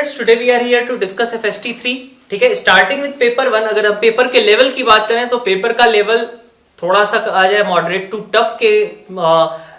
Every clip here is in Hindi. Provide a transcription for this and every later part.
Students, today we are here to discuss FST3। ठीक है, स्टार्टिंग विद पेपर 1। अगर हम पेपर के लेवल की बात करें तो पेपर का लेवल थोड़ा सा आ जाए मॉडरेट टू टफ के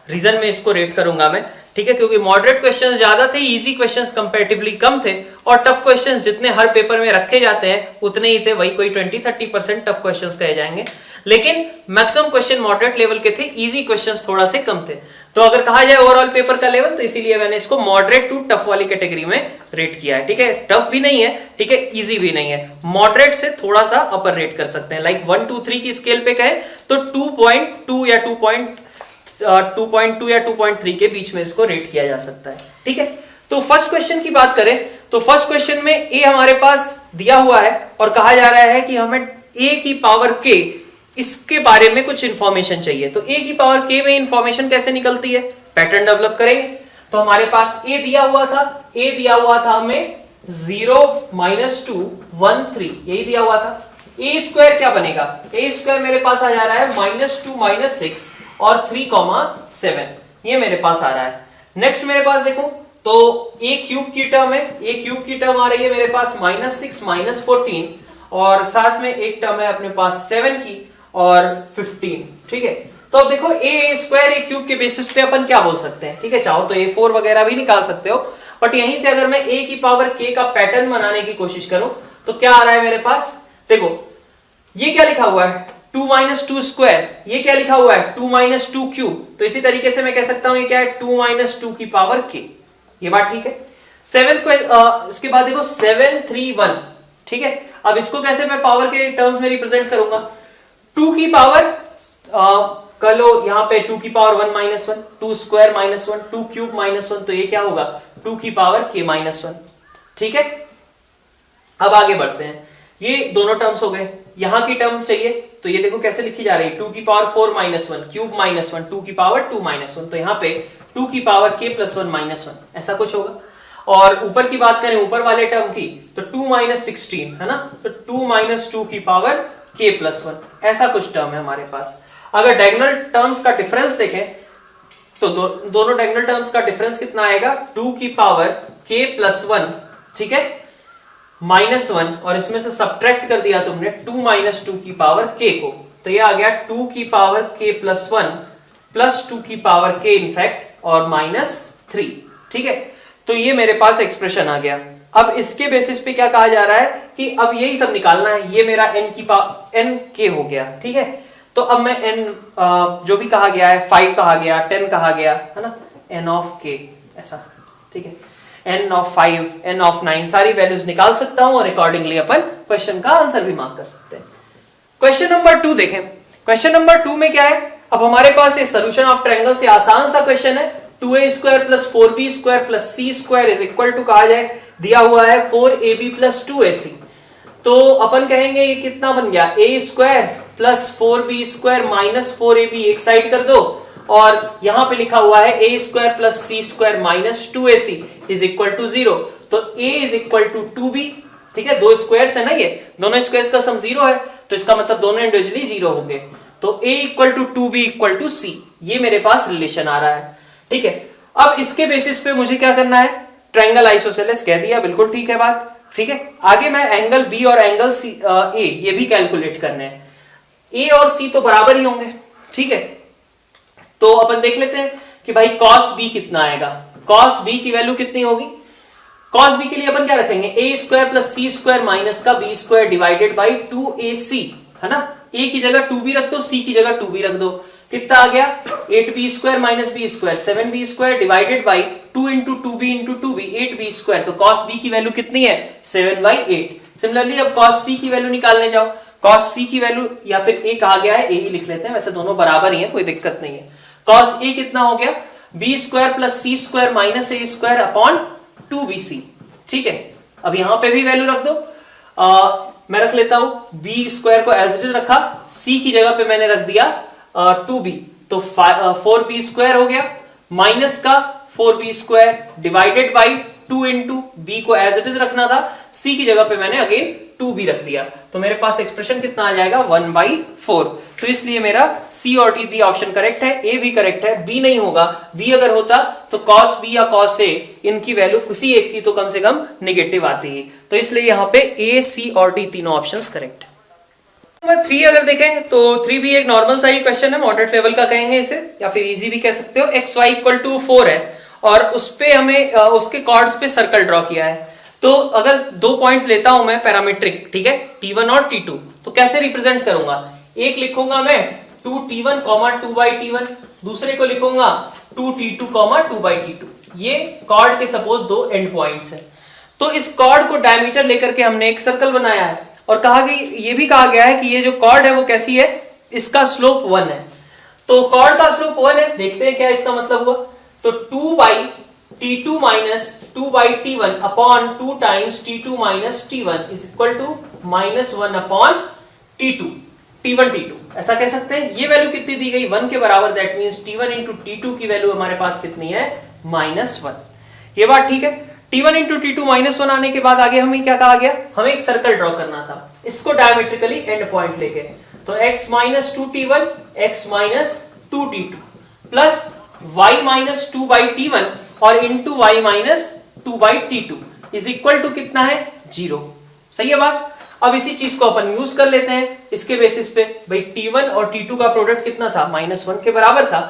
रीजन में इसको रेट करूंगा मैं। ठीक है, क्योंकि मॉडरेट क्वेश्चंस ज्यादा थे, इजी क्वेश्चंस कंपैरेटिवली कम थे, और टफ क्वेश्चंस जितने हर पेपर में रखे जाते हैं उतने ही थे, वही कोई 20-30% टफ क्वेश्चंस कहे जाएंगे। लेकिन मैक्सिमम क्वेश्चन मॉडरेट लेवल के थे, इजी क्वेश्चंस थोड़ा से कम थे। तो अगर कहा जाए ओवरऑल पेपर का लेवल, तो इसीलिए मैंने इसको मॉडरेट टू टफ वाली कैटेगरी में रेट किया है। ठीक है, टफ भी नहीं है, ठीक है, इजी भी नहीं है, मॉडरेट से थोड़ा सा अपर रेट कर सकते हैं। लाइक 1 2 3 की स्केल पे कहें तो 2.2 या 2.2 या 2.3 के बीच में इसको रेट किया जा सकता है। ठीक है, तो फर्स्ट क्वेश्चन की बात करें तो फर्स्ट क्वेश्चन में ए हमारे पास दिया हुआ है और कहा जा रहा है कि हमें ए की पावर के, इसके बारे में कुछ इंफॉर्मेशन चाहिए। तो ए की पावर के में इंफॉर्मेशन कैसे निकलती है, पैटर्न डेवलप करेंगे। तो हमारे पास ए दिया हुआ था, ए दिया हुआ था हमें 0 -2 1 3, यही दिया हुआ था। ए स्क्वायर क्या बनेगा, ए स्क्वायर मेरे पास आ जा रहा है -2 -6 और 3,7, ये मेरे पास आ रहा है। नेक्स्ट मेरे पास देखो तो ए क्यूब की टर्म है, ए क्यूब की टर्म आ रही है मेरे पास -6 -14, और साथ में एक टर्म है अपने पास 7 की और 15। ठीक है, तो अब देखो ए स्क्वायर ए क्यूब के बेसिस पे अपन क्या बोल सकते हैं। ठीक है, चाहो तो A4 वगैरह भी निकाल सकते हो, बट यहीं से अगर मैं ए की पावर के का पैटर्न बनाने की कोशिश करूं तो क्या आ रहा है मेरे पास, देखो ये क्या लिखा हुआ है 2 - 2 स्क्वायर, ये क्या लिखा हुआ है 2 - 2 क्यूब। तो इसी तरीके से मैं कह सकता हूं ये क्या है 2 - 2 की पावर के, ये बात ठीक है। सेवेंथ इसके बाद देखो 7 3 1। ठीक है, अब इसको कैसे मैं पावर के टर्म्स में रिप्रेजेंट करूंगा, 2 की पावर कर लो यहां पे 2 की पावर 1 -1, 2 स्क्वायर -1, 2 क्यूब -1, तो ये क्या होगा 2 की पावर के -1। ठीक है, अब आगे बढ़ते हैं, ये दोनों टर्म्स हो गए। यहां की टर्म चाहिए तो ये देखो कैसे लिखी जा रही है 2 की पावर 4 -1 क्यूब -1, 2 की पावर 2 -1, तो यहां पे 2 की पावर k + 1 -1 ऐसा कुछ होगा। और ऊपर की बात करें ऊपर वाले टर्म की तो 2 - 16 है ना, तो 2 - 2 की पावर k + 1 ऐसा कुछ टर्म है हमारे पास। अगर डायगोनल टर्म्स का डिफरेंस देखें तो दोनों डायगोनल टर्म्स का डिफरेंस कितना आएगा 2 की पावर k + 1, ठीक है, -1, और इसमें से सब्ट्रैक्ट कर दिया तुमने 2 - 2 की पावर k को, तो ये आ गया 2 की पावर k + 1 प्लस 2 की पावर k इनफैक्ट और -3। ठीक है, तो ये मेरे पास एक्सप्रेशन आ गया। अब इसके बेसिस पे क्या कहा जा रहा है कि अब यही सब निकालना है, ये मेरा n की पावर n k हो गया। ठीक है, तो अब मैं n जो भी कहा गया है 5 कहा गया 10 कहा गया है ना, n ऑफ k ऐसा। ठीक है, n ऑफ 5 n ऑफ 9 सारी वैल्यूज निकाल सकता हूं और अकॉर्डिंगली अपन क्वेश्चन का आंसर भी मार्क कर सकते हैं। क्वेश्चन नंबर 2 देखें, क्वेश्चन नंबर 2 में क्या है, अब हमारे पास ये सोल्यूशन ऑफ ट्रायंगल से आसान सा क्वेश्चन है। 2a² + 4b² + c² is equal to कहा जाए दिया हुआ है 4ab + 2ac, तो अपन कहेंगे ये कितना बन गया a² + 4b² - 4ab, एक साइड कर दो, और यहां पे लिखा हुआ है a² + c² - 2ac is equal to 0, तो a is equal to 2b। ठीक है, दो स्क्वायर्स है ना, ये दोनों स्क्वायर्स का सम 0 है, तो इसका मतलब दोनों इंडिविजुअली 0 हो गए, तो a = 2b = c, ये मेरे पास रिलेशन आ रहा है। ठीक है, अब इसके बेसिस पे मुझे क्या करना है, ट्रायंगल आइसोसेलेस कह दिया, बिल्कुल ठीक है बात। ठीक है, आगे मैं एंगल बी और एंगल सी ए ये भी कैलकुलेट करने हैं, ए और सी तो बराबर ही होंगे। ठीक है, तो अपन देख लेते हैं कि भाई cos b कितना आएगा, cos b की वैल्यू कितनी होगी, cos b के लिए अपन क्या रखेंगे a² + c² माइनस का b² डिवाइडेड बाई 2ac, है ना, a की जगह 2b रख दो, c की जगह 2b रख दो, कितना आ गया 8b² - b², 7b² divided by 2 × 2b × 2b 8b², तो cos b की वैल्यू कितनी है 7/8। सिमिलरली अब cos c की वैल्यू निकालने जाओ, cos c की वैल्यू या फिर a कहा गया है a ही लिख लेते हैं, वैसे दोनों बराबर ही है, कोई दिक्कत नहीं है। cos a कितना हो गया b² + c² - a² upon 2bc। ठीक है, अब यहां पे भी वैल्यू रख दो, मैं रख लेता हूं b² को एज इट इज रखा, c की जगह पे मैंने रख दिया 2b, तो 4b² हो गया, माइनस का 4b² डिवाइडेड बाई 2 × b को एज इट इज रखना था, c की जगह पे मैंने अगेन 2 भी रख दिया, तो मेरे पास एक्सप्रेशन कितना आ जाएगा 1/4। तो इसलिए मेरा सी और डी बी ऑप्शन करेक्ट है, ए भी करेक्ट है, बी नहीं होगा। बी अगर होता तो कॉस बी या कॉस ए इनकी वैल्यू किसी एक की तो कम से कम नेगेटिव आती है। तो इसलिए यहाँ पे ए, सी और डी तीनों ऑप्शंस करेक्ट है। नंबर 3 अगर देखें तो 3 भी एक नॉर्मल सा ही क्वेश्चन है, मॉडरेट लेवल का कहेंगे इसे, या फिर इजी भी कह सकते हो। एक्स वाई इक्वल टू 4 है और उस पे हमें उसके कॉर्ड्स पे सर्कल ड्रॉ किया है। तो अगर 2 पॉइंट्स लेता हूं मैं पैरामीट्रिक, ठीक है, T1 और T2, तो कैसे रिप्रेजेंट करूंगा? एक लिखूंगा मैं 2T1, 2/T1, दूसरे को लिखूंगा 2T2, 2/T2। ये कॉर्ड के सपोज 2 एंड पॉइंट्स है। तो इस कॉर्ड को डायमीटर लेकर के हमने एक सर्कल बनाया है और कहा कि ये भी कहा गया है कि ये जो कॉर्ड है वो कैसी है, इसका स्लोप 1 है। तो कॉर्ड का स्लोप 1 है, देखते हैं क्या इसका मतलब हुआ। तो 2/T2 minus 2/T1 upon 2 times T2 minus T1 is equal to -1 upon T2, T1 T2 ऐसा कह सकते हैं। ये वैल्यू कितनी दी गई 1 के बराबर, that means T1 into T2 की वैल्यू हमारे पास कितनी है -1। ये बात ठीक है। T1 into T2 -1 आने के बाद आगे हमें क्या कहा गया, हमें एक सर्कल ड्रॉ करना था, इसको डायमेट्रिकली एंड पॉइंट लेके। तो x minus 2T1, x minus 2T2 plus y minus 2/T1 और into y minus 2/T2 is equal to कितना है 0। सही है बात। अब इसी चीज को अपन यूज कर लेते हैं इसके बेसिस पे। भाई T1 और T2 का प्रोडक्ट कितना था, -1 के बराबर था।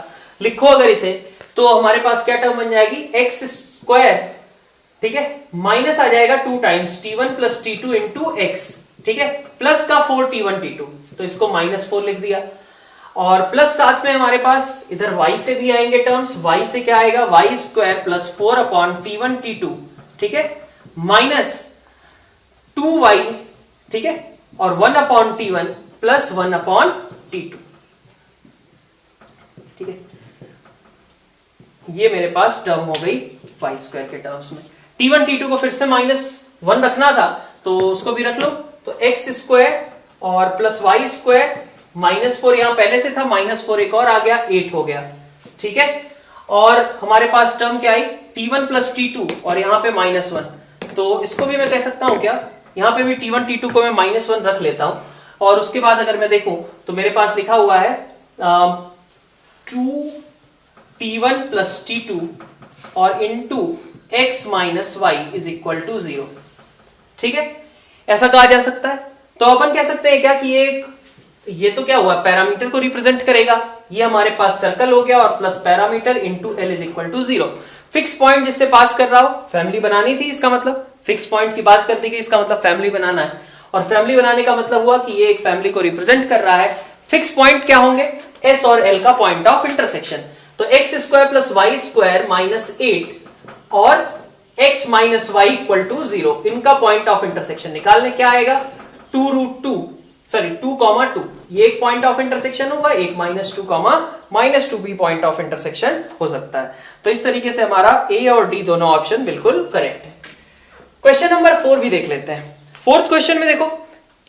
लिखो अगर इसे तो हमारे पास क्या टर्म बन जाएगी, एक्स स्क्वायर, ठीक है, माइनस आ जाएगा 2 times T1 plus T2 into x, ठीक है, प्लस का 4T1 T2, तो इसको -4 लिख दिया। और प्लस साथ में हमारे पास इधर y से भी आएंगे टर्म्स, y से क्या आएगा, y square plus 4 upon T1 T2, ठीक है, माइनस 2y, ठीक है, और 1 upon T1 plus 1 upon T2, ठीक है। ये मेरे पास टर्म हो गई y स्क्वायर के टर्म्स में। T1 T2 को फिर से -1 रखना था तो उसको भी रख लो, तो x स्क्वायर और प्लस y स्क्वायर, -4 यहां पहले से था, -4 एक और आ गया, 8 हो गया, ठीक है। और हमारे पास टर्म क्या आई, T1 प्लस T2 और यहां पे -1, तो इसको भी मैं कह सकता हूं क्या, यहां पे भी T1 T2 को मैं -1 रख लेता हूं। और उसके बाद अगर मैं देखूं तो मेरे पास लिखा हुआ है 2T1 प्लस T2 और into x minus y is equal to 0, ठीक है, ऐसा कहा जा सकता है। तो अपन कह सकते हैं क्या कि ये तो क्या हुआ, पैरामीटर को रिप्रेजेंट करेगा, ये हमारे पास सर्कल हो गया और plus parameter into l is equal to 0। Fix point जिससे पास कर रहा हो, फैमिली बनानी थी, इसका मतलब फिक्स पॉइंट की बात कर दी गई, इसका मतलब फैमिली बनाना है। और फैमिली बनाने का मतलब हुआ कि ये एक फैमिली को रिप्रेजेंट कर रहा है। फिक्स पॉइंट क्या होंगे, s और l का पॉइंट ऑफ इंटरसेक्शन। तो x square plus y square minus 8 और x minus y equal to 0, इनका पॉइंट ऑफ इंटरसेक्शन निकालने क्या आएगा, 2√2, सॉरी 2,2, ये एक पॉइंट ऑफ इंटरसेक्शन होगा, एक -2, -2 भी पॉइंट ऑफ इंटरसेक्शन हो सकता है। तो इस तरीके से हमारा ए और डी दोनों ऑप्शन बिल्कुल करेक्ट है। क्वेश्चन नंबर 4 भी देख लेते हैं। फोर्थ क्वेश्चन में देखो,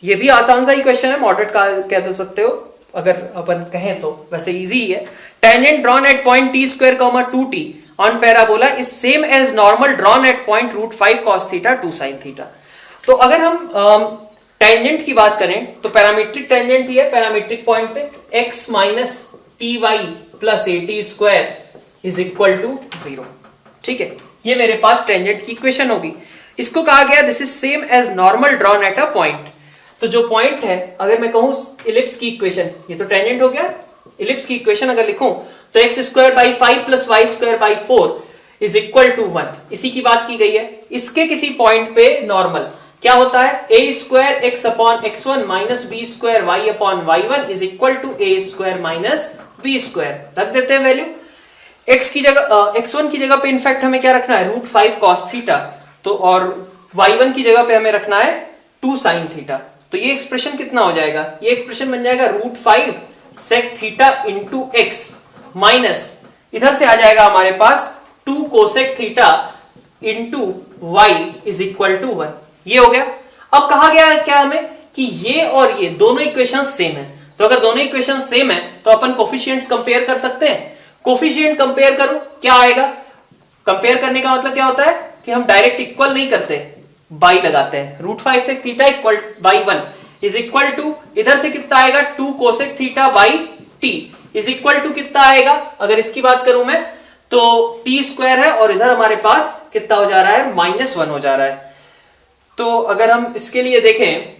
ये भी आसान सा ही क्वेश्चन है, मॉडरेट का कह दो सकते हो अगर अपन कहें तो, वैसे इजी ही है। Tangent drawn at point t², 2t on parabola is same as normal drawn at point √5 cos theta 2 sin theta। तो अगर हम टेंजेंट की बात करें तो पैरामीट्रिक टेंजेंट ही है, पैरामीट्रिक पॉइंट पे x minus t y plus a t square is equal to 0, ठीक है। ये मेरे पास टेंजेंट की इक्वेशन होगी। इसको कहा गया this is same as normal drawn at a point. तो जो पॉइंट है, अगर मैं कहूं इलिप्स की इक्वेशन, ये तो टेंजेंट हो गया, इलिप्स की इक्वेशन अगर लिखूं तो x square by 5 plus y square by 4 is equal to 1, इसी की बात की गई है। इसके किसी पॉइंट पे नॉर्मल क्या होता है, a square x upon x1 minus b square y upon y1 is equal to a square minus b square. रख देते हैं वैल्यू, x की जगह x1 की जगह पे इनफैक्ट हमें क्या रखना है, √5 cos थीटा, तो और y1 की जगह पे हमें रखना है 2 sin थीटा। तो ये एक्सप्रेशन कितना हो जाएगा, ये एक्सप्रेशन बन जाएगा √5 sec theta into x minus इधर से आ जाएगा हमारे पास 2 cosec theta into y is equal to 1। ये हो गया। अब कहा गया है क्या हमें कि ये और ये दोनों इक्वेशन सेम है। तो अगर दोनों इक्वेशन सेम है तो अपन कोफिशिएंट्स कंपेयर कर सकते हैं। कोफिशिएंट कंपेयर करो, क्या आएगा, कंपेयर करने का मतलब क्या होता है कि हम डायरेक्ट इक्वल नहीं करते, बाई लगाते हैं, √5 sec theta equal by 1 is equal to, इधर से कितना आएगा 2 cosec theta by t is equal to कितना आएगा, अगर इसकी बात करूं मैं तो t² है और इधर हमारे पास कितना हो जा रहा है -1 हो जा रहा है। तो अगर हम इसके लिए देखें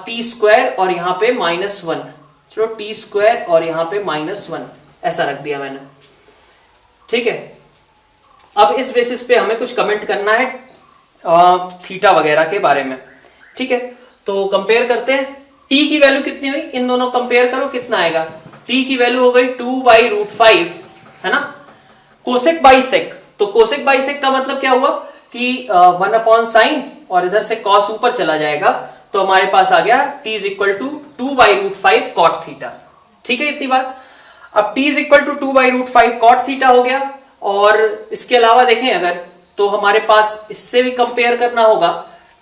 t² और यहां पे -1, चलो t² और यहां पे -1 ऐसा रख दिया मैंने, ठीक है। अब इस बेसिस पे हमें कुछ कमेंट करना है थीटा वगैरह के बारे में, ठीक है। तो कंपेयर करते हैं, t की वैल्यू कितनी हुई, इन दोनों कंपेयर करो कितना आएगा, t की वैल्यू हो गई 2/√5 है ना, कोसेक बाई सेक, तो कोसेक बाई सेक का मतलब क्या हुआ कि 1/sin और इधर से cos ऊपर चला जाएगा, तो हमारे पास आ गया t is equal to 2/√5 cot theta, ठीक है इतनी बात। अब t is equal to 2/√5 cot theta हो गया, और इसके अलावा देखें अगर तो हमारे पास इससे भी कंपेयर करना होगा।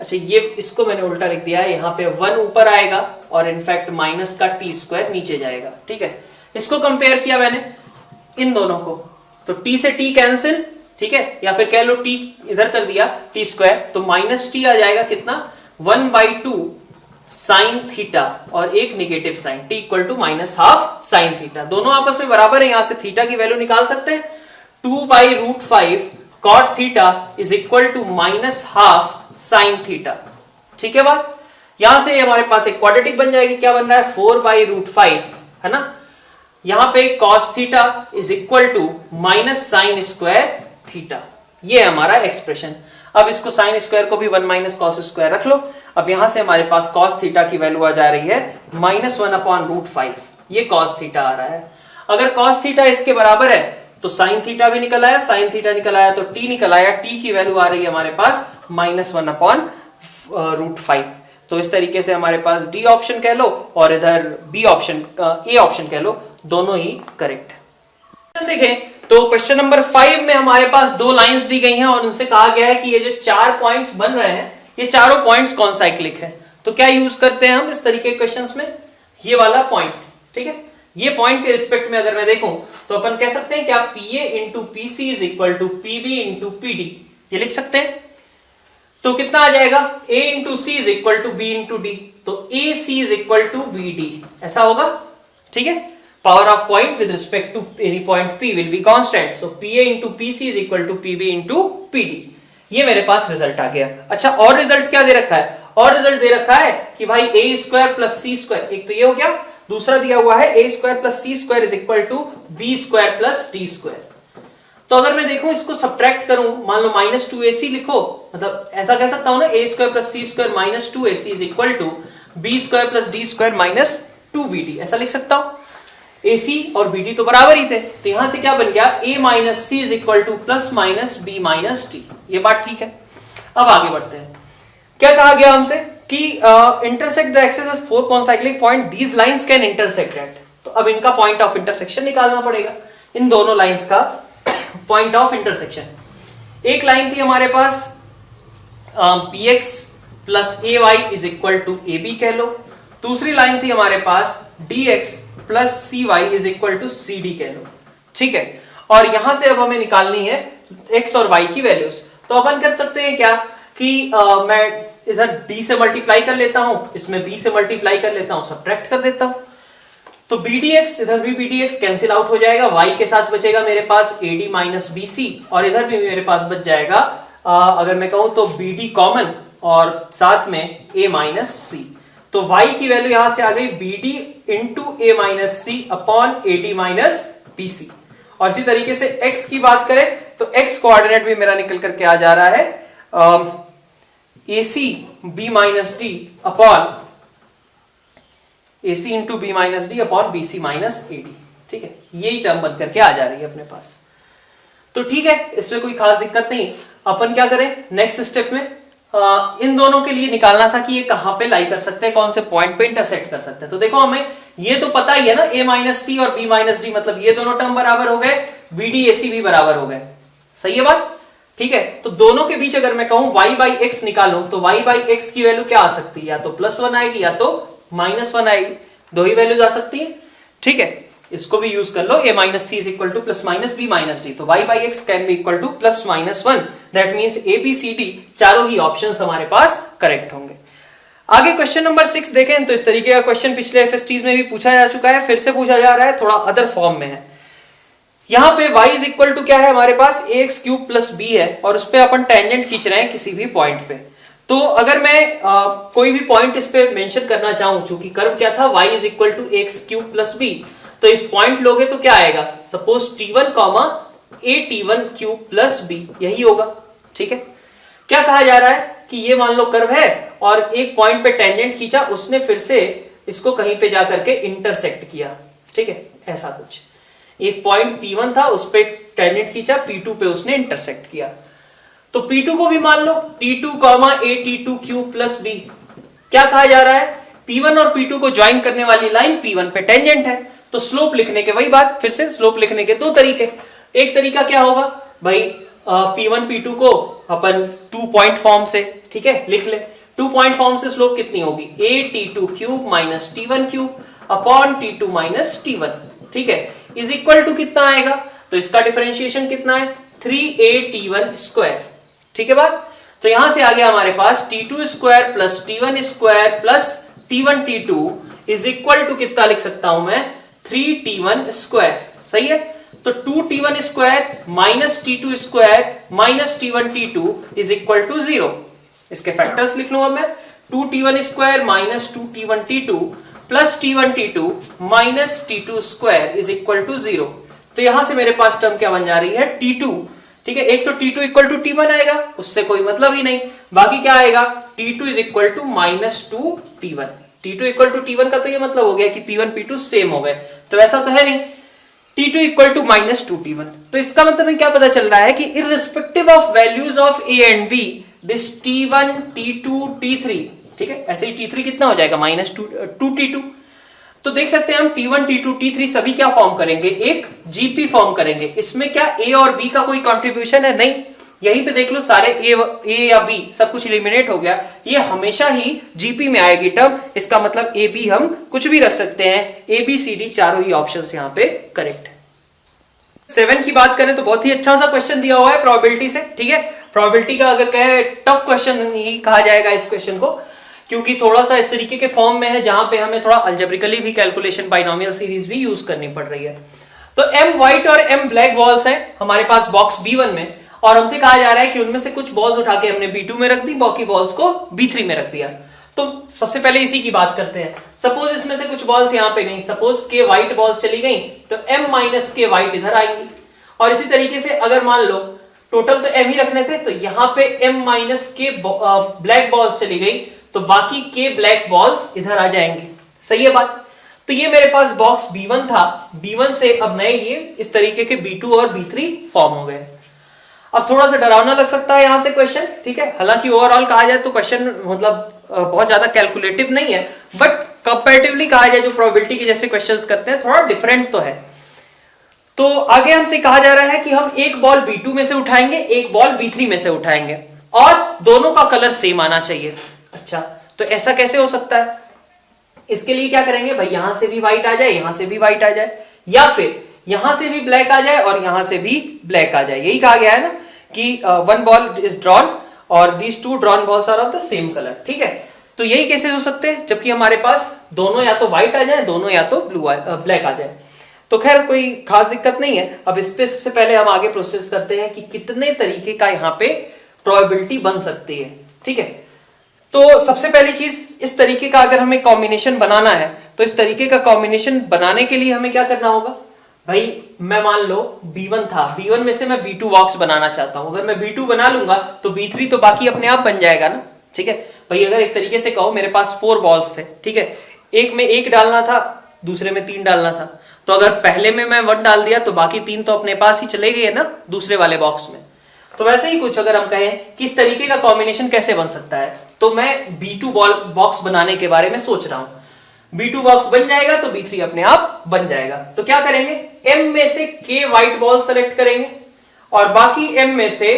अच्छा ये इसको मैंने उल्टा लिख दिया है, यहाँ पे 1 ऊपर आएगा और इनफैक्ट माइनस का t² नीचे जाएगा, ठीक है। इसको कंपेयर किया मैंने इन दोनों को, तो t से t कैंसिल, ठीक है, या फिर कह लो t इधर कर दिया t², तो -t आ जाएगा कितना 1/2 साइन थीटा और एक negative sine, t equal to -½ sine theta, दोनों आपस में बराबर है, यहां से थीटा की वैल्यू निकाल सकते हैं। 2/√5 cot theta is equal to -½ sine theta, ठीक है बात। यहां से हमारे पास एक क्वाड्रेटिक बन जाएगी, क्या बन रहा है 4/√5 है ना, यहां पे cos theta is equal to -sin² theta, ये है हमारा एक्सप्रेशन। अब इसको sin² को भी 1 - cos² रख लो। अब यहां से हमारे पास cos थीटा की वैल्यू आ जा रही है -1/√5, ये cos थीटा आ रहा है। अगर cos थीटा इसके बराबर है तो sin थीटा भी निकल आया, sin थीटा निकल आया तो t निकल आया, t की वैल्यू आ रही है हमारे पास -1/√5। तो इस तरीके से हमारे पास डी ऑप्शन कह लो और इधर बी ऑप्शन ए ऑप्शन कह लो, दोनों ही करेक्ट है। देखें तो क्वेश्चन नंबर 5 में हमारे पास दो लाइंस दी गई हैं और उनसे कहा गया है कि ये जो 4 पॉइंट्स बन रहे हैं ये चारों पॉइंट्स कॉन्साइक्लिक है। तो क्या यूज करते हैं हम इस तरीके के क्वेश्चंस में, ये वाला पॉइंट, ठीक है। ये पॉइंट के रिस्पेक्ट में अगर मैं देखूं तो अपन कह सकते हैं कि आप PA into PC is equal to PB into PD, ये लिख सकते हैं। तो कितना आ जाएगा A into C is equal to B into D, तो AC is equal to BD, ऐसा होगा, ठीक है। Power of point with respect to any point P will be constant, so PA into PC is equal to PB into PD, ये मेरे पास रिजल्ट आ गया। अच्छा और रिजल्ट क्या दे रखा है, और रिजल्ट दे रखा है कि भाई a² प्लस c², एक तो ये हो गया, दूसरा दिया हुआ है a² plus c² is equal to b² plus d²। तो अगर मैं देखूं इसको सब्ट्रैक्ट करूं, मान लो -2ac लिखो, मतलब ऐसा कह सकता हूं ना a² plus c² -2ac is equal to b² plus d² minus 2bd, ऐसा लिख सकता हूं। AC और BD तो बराबर ही थे, तो यहां से क्या बन गया a minus c is equal to plus minus b minus d, ये बात ठीक है। अब आगे बढ़ते हैं, क्या कहा गया हमसे कि intersect the axis as 4 concyclic point, these lines can intersect at, तो अब इनका पॉइंट ऑफ इंटरसेक्शन निकालना पड़ेगा, इन दोनों लाइंस का पॉइंट ऑफ इंटरसेक्शन। एक लाइन थी हमारे पास bx plus ay is equal to ab कह लो, दूसरी लाइन थी हमारे पास dx plus cy is equal to cd कह लो, ठीक है। और यहां से अब हमें निकालनी है x और y की वैल्यूज, तो अपन कर सकते हैं क्या कि मैं इधर d से मल्टीप्लाई कर लेता हूं, इसमें b से मल्टीप्लाई कर लेता हूं, सब्ट्रैक्ट कर देता हूं, तो bdx इधर भी bdx कैंसिल आउट हो जाएगा, y के साथ बचेगा मेरे पास ad माइनस bc, और इधर भी मेरे पास बच जाएगा अगर मैं कहूं तो bd कॉमन और साथ में a माइनस c, तो y की वैल्यू यहां से आ गई bd into a minus c upon ad minus bc। और इसी तरीके से x की बात करें तो x कोऑर्डिनेट भी मेरा निकल करके आ जा रहा है ac b minus d upon ac into b minus D upon bc minus ad, ठीक है, यही टर्म बन करके आ जा रही है अपने पास। तो ठीक है, इसमें कोई खास दिक्कत नहीं। अपन क्या करें नेक्स्ट स्टेप में, इन दोनों के लिए निकालना था कि ये कहां पे लाई कर सकते हैं, कौन से पॉइंट पे इंटरसेक्ट कर सकते हैं। तो देखो हमें ये तो पता ही है ना, a माइनस सी और b माइनस डी, मतलब ये दोनों टर्म बराबर हो गए, bd ac भी बराबर हो गए, सही है बात, ठीक है। तो दोनों के बीच अगर मैं कहूं y बाई एक्स निकालूं, तो y बाई एक्स की वैल्यू क्या आ सकती है, या तो +1 आएगी या तो -1 आएगी, दो ही वैल्यूज आ सकती है, ठीक है। इसको भी यूज कर लो, a minus c is equal to plus minus b minus d, तो y by x can be equal to plus minus 1, that means A B C D चारों ही ऑप्शंस हमारे पास करेक्ट होंगे। आगे क्वेश्चन नंबर 6 देखें तो इस तरीके का क्वेश्चन पिछले एफएसटीज में भी पूछा जा चुका है, फिर से पूछा जा रहा है, थोड़ा अदर फॉर्म में है। यहां पे y इज इक्वल टू क्या है हमारे पास ax क्यूब प्लस b है, और उस पे अपन टेंजेंट खींच रहे हैं किसी भी पॉइंट पे। तो अगर मैं कोई भी पॉइंट इस पे मेंशन करना चाहूं, चूंकि कर्व क्या था y is equal to x cube plus b, तो इस पॉइंट लोगे तो क्या आएगा, suppose t1 comma a t1 cube plus b, यही होगा। ठीक है, क्या कहा जा रहा है कि ये मान लो कर्व है और एक पॉइंट पे टेंजेंट खींचा, उसने फिर से इसको कहीं पे जाकर के इंटरसेक्ट किया। ठीक है, ऐसा कुछ एक पॉइंट P1 था, उस पे टेंजेंट खींचा, P2 पे उसने इंटरसेक्ट किया। तो P2 को भी मान लो T2 comma a T2 cube plus b। क्या कहा जा रहा है, P1 और P2 को ज्वाइन करने वाली लाइन P1 पे टेंजेंट है, तो स्लोप लिखने के, वही बात फिर से, स्लोप लिखने के दो तरीके। एक तरीका क्या होगा भाई, P1 P2 को अपन 2 पॉइंट फॉर्म से, ठीक है, लिख ले। 2 पॉइंट फॉर्म से स्लोप कितनी होगी, a T2 cube minus T1 cube upon T2 minus T1। ठीक है, इज इक्वल टू कितना आएगा, तो इसका डिफरेंशिएशन कितना है, 3a T1 स्क्वायर। ठीक है बात, तो यहां से आ गया हमारे पास T2 square plus T1 square plus T1 T2 is equal to कितना लिख सकता हूं मैं, 3T1 स्क्वायर। सही है, तो 2T1 square minus T2 square minus T1 T2 is equal to 0। इसके फैक्टर्स लिख लूंगा मैं, 2T1 square minus 2T1 T2 plus T1 T2 minus T2 square is equal to 0। तो यहां से मेरे पास टर्म क्या बन जा रही है, T2। ठीक है, एक तो T2 इक्वल टू T1 आएगा, उससे कोई मतलब ही नहीं, बाकी क्या आएगा, T2 is equal to minus 2 T1। T2 equal to T1 का तो ये मतलब हो गया कि P1 P2 सेम हो गए, तो ऐसा तो है नहीं। T2 equal to minus 2 T1, तो इसका मतलब क्या पता चल रहा है कि irrespective of values of A and B, this T1 T2 T3, ठीक है, ऐसे ही T3 कितना हो जाएगा, माइनस 2 T2। तो देख सकते हैं हम T1 T2 T3 सभी क्या फॉर्म करेंगे, एक GP फॉर्म करेंगे। इसमें क्या A और B का कोई कंट्रीब्यूशन है, नहीं। यहीं पे देख लो, सारे A या B सब कुछ एलिमिनेट हो गया, ये हमेशा ही GP में आएगी टर्म। इसका मतलब A B हम कुछ भी रख सकते हैं, A B C D चारों ही ऑप्शंस यहाँ पे करेक्ट है। 7 की बात करें तो बहुत ही अच्छा सा क्वेश्चन दिया हुआ है प्रोबेबिलिटी से। ठीक है, प्रोबेबिलिटी का अगर कहे टफ क्वेश्चन ही कहा जाएगा इस क्वेश्चन को, क्योंकि थोड़ा सा इस तरीके के फॉर्म में है जहां पे हमें थोड़ा अलजेब्रिकली भी कैलकुलेशन, बाइनोमियल सीरीज भी यूज करनी पड़ रही है। तो m व्हाइट और m ब्लैक बॉल्स हैं हमारे पास बॉक्स B1 में, और हमसे कहा जा रहा है कि उनमें से कुछ बॉल्स उठा के हमने B2 में रख दी, बाकी बॉल्स को B3 में रख दिया। तो सबसे पहले इसी की बात करते हैं। सपोज इसमें से कुछ बॉल्स यहाँ पे गई, सपोज के व्हाइट बॉल्स चली गई, तो m माइनस के व्हाइट इधर आएंगी। और इसी तरीके से अगर मान लो टोटल तो m ही रखने थे, तो यहाँ पे m माइनस के ब्लैक बॉल्स चली गई, तो बाकी के ब्लैक बॉल्स इधर आ जाएंगे। सही है बात, तो ये मेरे पास बॉक्स B1 था, B1 से अब नए ये इस तरीके के B2 और B3 फॉर्म हो गए। अब थोड़ा सा डरावना लग सकता है यहां से क्वेश्चन, ठीक है, हालांकि ओवरऑल कहा जाए तो क्वेश्चन मतलब बहुत ज्यादा कैलकुलेटिव नहीं है, बट कंपैरेटिवली कहा जाए जो प्रोबेबिलिटी के जैसे क्वेश्चंस करते हैं थोड़ा डिफरेंट तो है। तो आगे हमसे कहा जा रहा है कि हम एक बॉल B2 में से उठाएंगे, एक बॉल B3 में से उठाएंगे, और दोनों का कलर सेम आना चाहिए। अच्छा, तो ऐसा कैसे हो सकता है, इसके लिए क्या करेंगे भाई, यहां से भी व्हाइट आ जाए, यहां से भी व्हाइट आ जाए, या फिर यहां से भी ब्लैक आ जाए और यहां से भी ब्लैक आ जाए। यही कहा गया है ना कि वन बॉल इज ड्रॉन और these two drawn balls are of the same colour. ठीक है, तो यही कैसे हो सकते हैं, जबकि हमारे पास दोनों या तो व्हाइट आ जाए, दोनों या तो ब्लैक आ जाए। तो खैर कोई खास दिक्कत नहीं है। अब इस पे सबसे पहले हम आगे प्रोसेस करते हैं कि कितने तरीके का यहाँ पे प्रोबेबिलिटी बन सकती है। ठीक है, तो सबसे पहली चीज, इस तरीके का अगर हमें कॉम्बिनेशन बनाना है, तो इस तरीके का कॉम्बिनेशन बनाने के लिए हमें क्या करना होगा भाई, मैं मान लो B1 था, B1 में से मैं B2 बॉक्स बनाना चाहता हूं। अगर मैं B2 बना लूंगा तो B3 तो बाकी अपने आप बन जाएगा ना। ठीक है भाई, अगर एक तरीके से कहो मेरे पास 4 बॉल्स थे, ठीक है, एक में 1 डालना था, दूसरे में 3 डालना था, तो अगर पहले में मैं 1 डाल दिया तो बाकी 3 तो अपने पास ही चले गए ना दूसरे वाले बॉक्स में। तो वैसे ही कुछ अगर हम कहें कि इस तरीके का कॉम्बिनेशन कैसे बन सकता है, तो मैं B2 बॉक्स बनाने के बारे में सोच रहा हूं। B2 बॉक्स बन जाएगा तो B3 अपने आप बन जाएगा। तो क्या करेंगे, M में से K व्हाइट बॉल सेलेक्ट करेंगे और बाकी M में से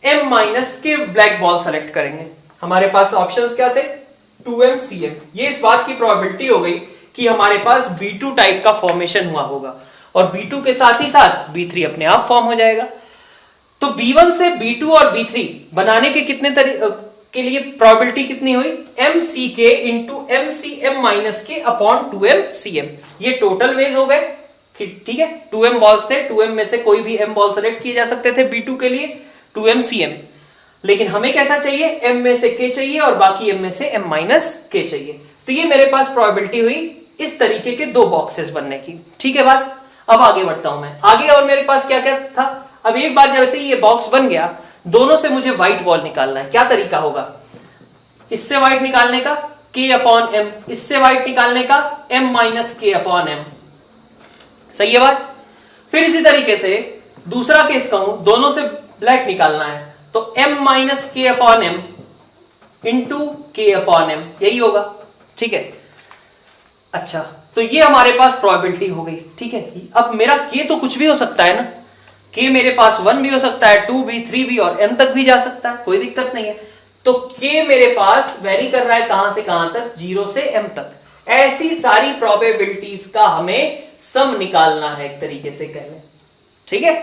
M minus K black ball select करेंगे। हमारे पास ऑप्शंस क्या थे, 2M CM। ये इस बात की प्रोबेबिलिटी हो गई कि हमारे पास B2 टाइप का फॉर्मेशन हुआ होगा और B2 के साथ ही साथ B3 अपने आप फॉर्म हो जाएगा। तो B1 से B2 और B3 बनाने के कितने के लिए प्रोबेबिलिटी कितनी हुई? MCK इंटू MCM माइनस के अपॉन 2MCM। ये टोटल वेज हो गए, ठीक है। 2M बॉल्स थे, 2M में से कोई भी M बॉल सेलेक्ट किए जा सकते थे B2 के लिए, 2MCM। लेकिन हमें कैसा चाहिए? M में से K चाहिए और बाकी M में से M माइनस K चाहिए। तो ये मेरे पास प्रोबेबिलिटी हुई इस तरीके के दो बॉक्सेस बनने की, ठीक है बात। अब आगे बढ़ता हूं मैं आगे, और मेरे पास क्या क्या था। अब एक बार जैसे ये बॉक्स बन गया, दोनों से मुझे व्हाइट बॉल निकालना है। क्या तरीका होगा इससे व्हाइट निकालने का? K upon M। इससे व्हाइट निकालने का M minus K upon M। सही है बात। फिर इसी तरीके से दूसरा केस कहूं, दोनों से ब्लैक निकालना है तो M minus K upon M into K upon M, यही होगा, ठीक है। अच्छा, तो ये हमारे पास प्रोबेबिलिटी हो गई, ठीक है। अब मेरा K तो कुछ भी हो सकता है ना, K मेरे पास 1 भी हो सकता है, 2 भी, 3 भी और M तक भी जा सकता है, कोई दिक्कत नहीं है। तो K मेरे पास वेरी कर रहा है कहां से कहां तक? 0 से M तक। ऐसी सारी प्रोबेबिलिटीज का हमें सम निकालना है एक तरीके से कह लें, ठीक है।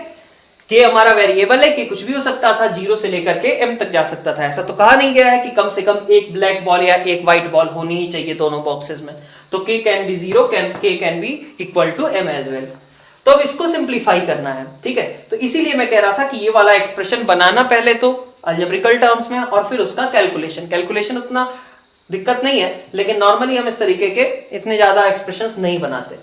K हमारा वेरिएबल है कि कुछ भी हो सकता था, 0 से लेकर के M तक जा सकता था। ऐसा तो कहा नहीं गया है कि कम से कम एक ब्लैक बॉल या एक व्हाइट बॉल होनी ही चाहिए दोनों बॉक्सेस में। तो K can be 0, K can be equal to M as well. तो अब इसको सिंप्लीफाई करना है, ठीक है। तो इसीलिए मैं कह रहा था कि ये वाला एक्सप्रेशन बनाना पहले तो अलजेब्रिकल टर्म्स में और फिर उसका कैलकुलेशन उतना दिक्कत नहीं है, लेकिन नॉर्मली हम इस तरीके के इतने ज्यादा एक्सप्रेशंस नहीं बनाते।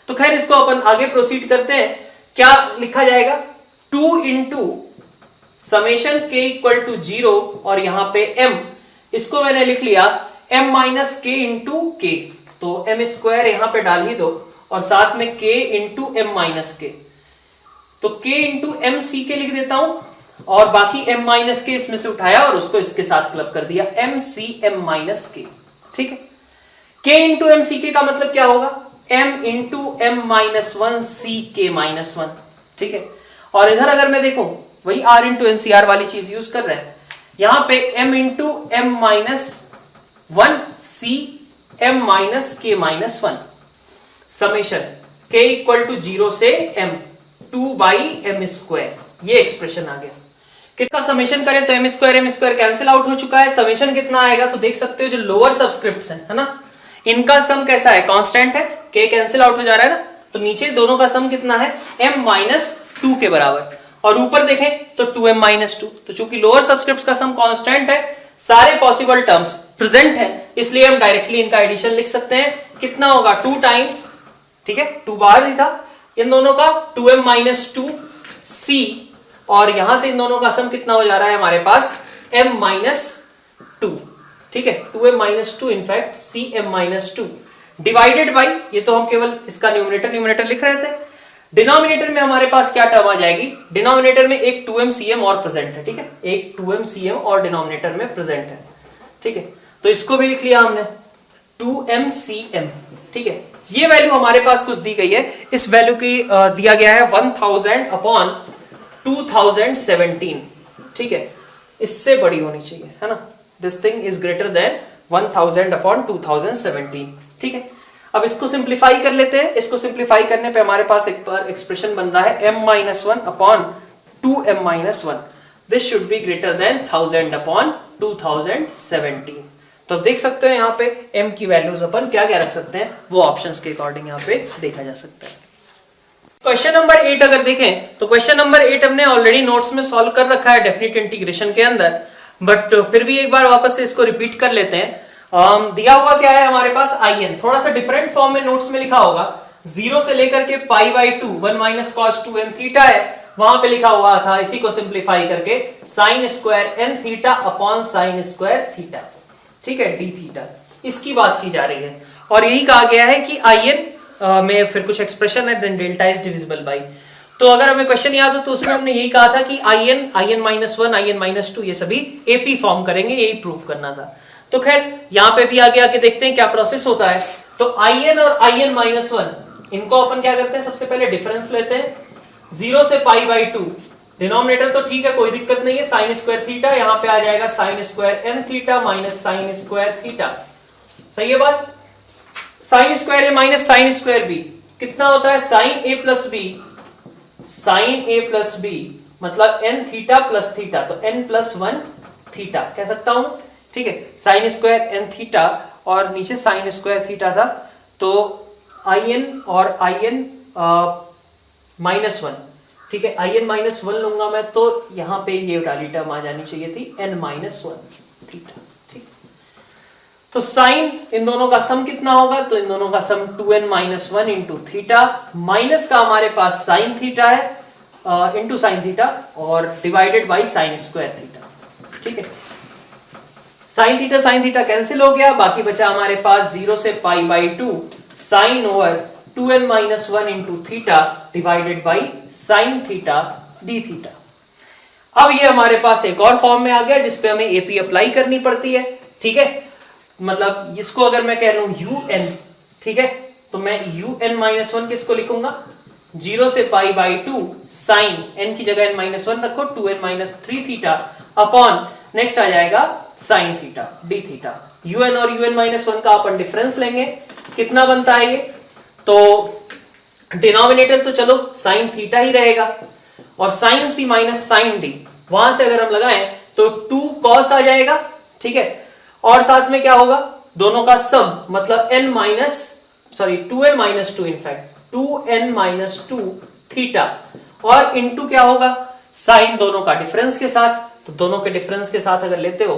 तो खैर इसको अपन आगे प्रोसीड करते हैं। क्या लिखा जाएगा? 2 into summation K equal to 0 और यहां पे M, इसको मैंने लिख लिया M minus K into K। तो M स्क्वायर यहां पे डाल ही दो और साथ में K into M minus K। तो K into M C K लिख देता हूं और बाकी M माइनस K इसमें से उठाया और उसको इसके साथ क्लब कर दिया, M C M minus K, ठीक है। K into M C K का मतलब क्या होगा? M into M minus 1 C K minus 1, ठीक है। और इधर अगर मैं देखूं, वही R इंटू NCR वाली चीज यूज कर रहे हैं। यहां पे M into M minus 1 C M minus K minus 1 summation K equal to 0 से M 2 बाई M स्क्वायर, ये एक्सप्रेशन आ गया। कितना समेशन करें तो M स्क्वायर कैंसिल आउट हो चुका है। समेशन कितना आएगा तो देख सकते हो, जो लोअर सबस्क्रिप्ट्स हैं, है ना, इनका सम कैसा है? कांस्टेंट है, K कैंसिल आउट हो जा रहा है ना, तो नीचे दोनों का सम कितना है? M माइनस 2 के बराबर। और ऊपर देखें तो 2M माइनस 2। तो चूंकि लोअर सबस्क्रिप्ट्स का सम कांस्टेंट है, सारे पॉसिबल टर्म्स प्रेजेंट है, इसलिए हम डायरेक्टली इनका एडिशन लिख सकते हैं। कितना होगा? 2 टाइम्स, ठीक है, 2 बाहर ही था, इन दोनों का 2M माइनस 2 C, और यहां से इन दोनों का सम कितना हो जा रहा है हमारे पास? M माइनस 2, ठीक है, 2M minus 2 in fact CM minus 2 divided by, ये तो हम केवल इसका न्यूमरेटर लिख रहे थे। डिनोमिनेटर में हमारे पास क्या टर्म आ जाएगी? डिनोमिनेटर में एक 2MCM और प्रेजेंट है, ठीक है, एक 2MCM और डिनोमिनेटर में प्रेजेंट है, ठीक है। तो इसको भी लिख लिया हमने 2MCM, ठीक है। ये वैल्यू हमारे पास कुछ दी गई है, इस वैल्यू की दिया गया है 1000 अपॉन 2017, ठीक है। इससे बड़ी होनी चाहिए, है ना, this thing is greater than 1000 upon 2017, ठीक है। अब इसको सिंप्लीफाई कर लेते हैं। इसको सिंप्लीफाई करने पे हमारे पास एक बार एक्सप्रेशन बन रहा है M minus 1 upon 2M minus 1। This should be greater then 1000 upon 2017। तो देख सकते हैं यहाँ पे M की वैल्यूज अपन क्या क्या रख सकते हैं, वो ऑप्शंस के अकॉर्डिंग यहाँ पे देखा जा सकता है। क्वेश्चन नंबर 8 अगर देखें तो क्वेश्चन नंबर 8 हमने ऑलरेडी नोट्स में सॉल्व कर रखा है डेफिनेट इंटीग्रेशन के अंदर, बट फिर भी एक बार वापस से इसको रिपीट कर लेते हैं। दिया हुआ क्या है हमारे पास? IN, थोड़ा सा डिफरेंट फॉर्म में नोट्स में लिखा होगा, 0 से लेकर के पाई by 2 1 minus cos 2n theta है, वहां पे लिखा हुआ था, इसी को सिंप्लीफाई करके sine square n theta upon sine square theta, ठीक है, d थीटा, इसकी बात की जा रही है। और यही कहा गया है कि IN में फिर कुछ एक्सप्रेशन है, then delta is divisible by. तो अगर हमें क्वेश्चन याद हो तो उसमें हमने यही कहा था कि IN माइनस 1 IN माइनस 2 ये सभी AP फॉर्म करेंगे, यही प्रूव करना था। तो खैर यहां पे भी आगे देखते हैं क्या प्रोसेस होता है। तो IN और IN माइनस 1 इनको अपन क्या करते हैं, सबसे पहले डिफरेंस लेते हैं 0 से पाई बाई 2। डिनोमिनेटर तो ठीक है, कोई दिक्कत नहीं है, साइन स्क्वायर थीटा, यहां पे आ जाएगा sine square n theta minus sine square theta, सही है बात। साइन स्क्वायर ए माइनस साइन स्क्वायर बी कितना होता है, साइन ए प्लस बी, साइन ए प्लस बी मतलब एन थीटा प्लस थीटा, तो एन प्लस वन थीटा कह सकता हूं, ठीक है। साइन स्क्वायर एन थीटा और नीचे साइन स्क्वायर थीटा था, तो आई एन और आई एन माइनस वन, ठीक है। आई एन माइनस वन लूंगा मैं तो यहां पे ये वाली टर्म आ जानी चाहिए थी एन माइनस वन थीटा, ठीक। तो साइन इन दोनों का सम कितना होगा, तो इन दोनों का सम 2n minus one into theta, minus का हमारे पास साइन थीटा है इंटू साइन थीटा और divided by sine square theta, ठीक है। साइन थीटा कैंसिल हो गया, बाकी बचा हमारे पास 0 से pi by 2 sine over 2n minus one into theta divided by sine theta D theta. अब ये हमारे पास एक और फॉर्म में आ गया जिसपे हमें एपी अप्लाई करनी पड़ती है, ठीक है। मतलब इसको अगर मैं कह लूं un, ठीक है, तो मैं un माइनस वन किसको लिखूंगा, 0 से पाई बाई 2 साइन n की जगह n माइनस वन रखो 2n minus three theta upon next आ जाएगा sine theta D theta. un और un माइनस वन का अपन डिफरेंस लेंगे, कितना बनता है ये, तो डिनोमिनेटर तो चलो साइन थीटा ही रहेगा और साइन सी माइनस साइन डी वहां से अगर हम लगाएं तो 2 कॉस आ जाएगा, ठीक है। और साथ में क्या होगा, दोनों का सम मतलब n minus 2n minus 2 in fact 2n minus 2 theta और इनटू क्या होगा, साइन दोनों का डिफरेंस के साथ, तो दोनों के डिफरेंस के साथ अगर लेते हो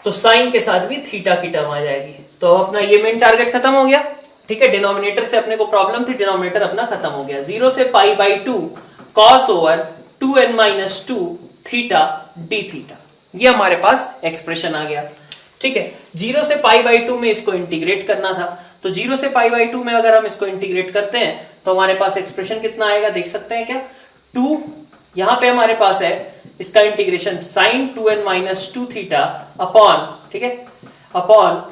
तो साइन के साथ भी थीटा की टर्म आ जाएगी। तो अपना ये मेन टारगेट खत्म हो गया, ठीक है। डिनोमिनेटर से अपने को प्रॉब्लम थी, डिनोमिनेटर अपना खत्म हो गया। 0 से pi by 2 cos over 2n minus 2 theta D theta, ये हमारे पास एक्सप्रेशन आ गया, ठीक है। 0 से पाई बाई 2 में इसको इंटीग्रेट करना था, तो 0 से पाई बाई 2 में अगर हम इसको इंटीग्रेट करते हैं तो हमारे पास एक्सप्रेशन कितना आएगा देख सकते हैं क्या, 2 यहां पे हमारे पास है इसका integration sine 2n minus 2 theta upon, ठीक है, अपॉन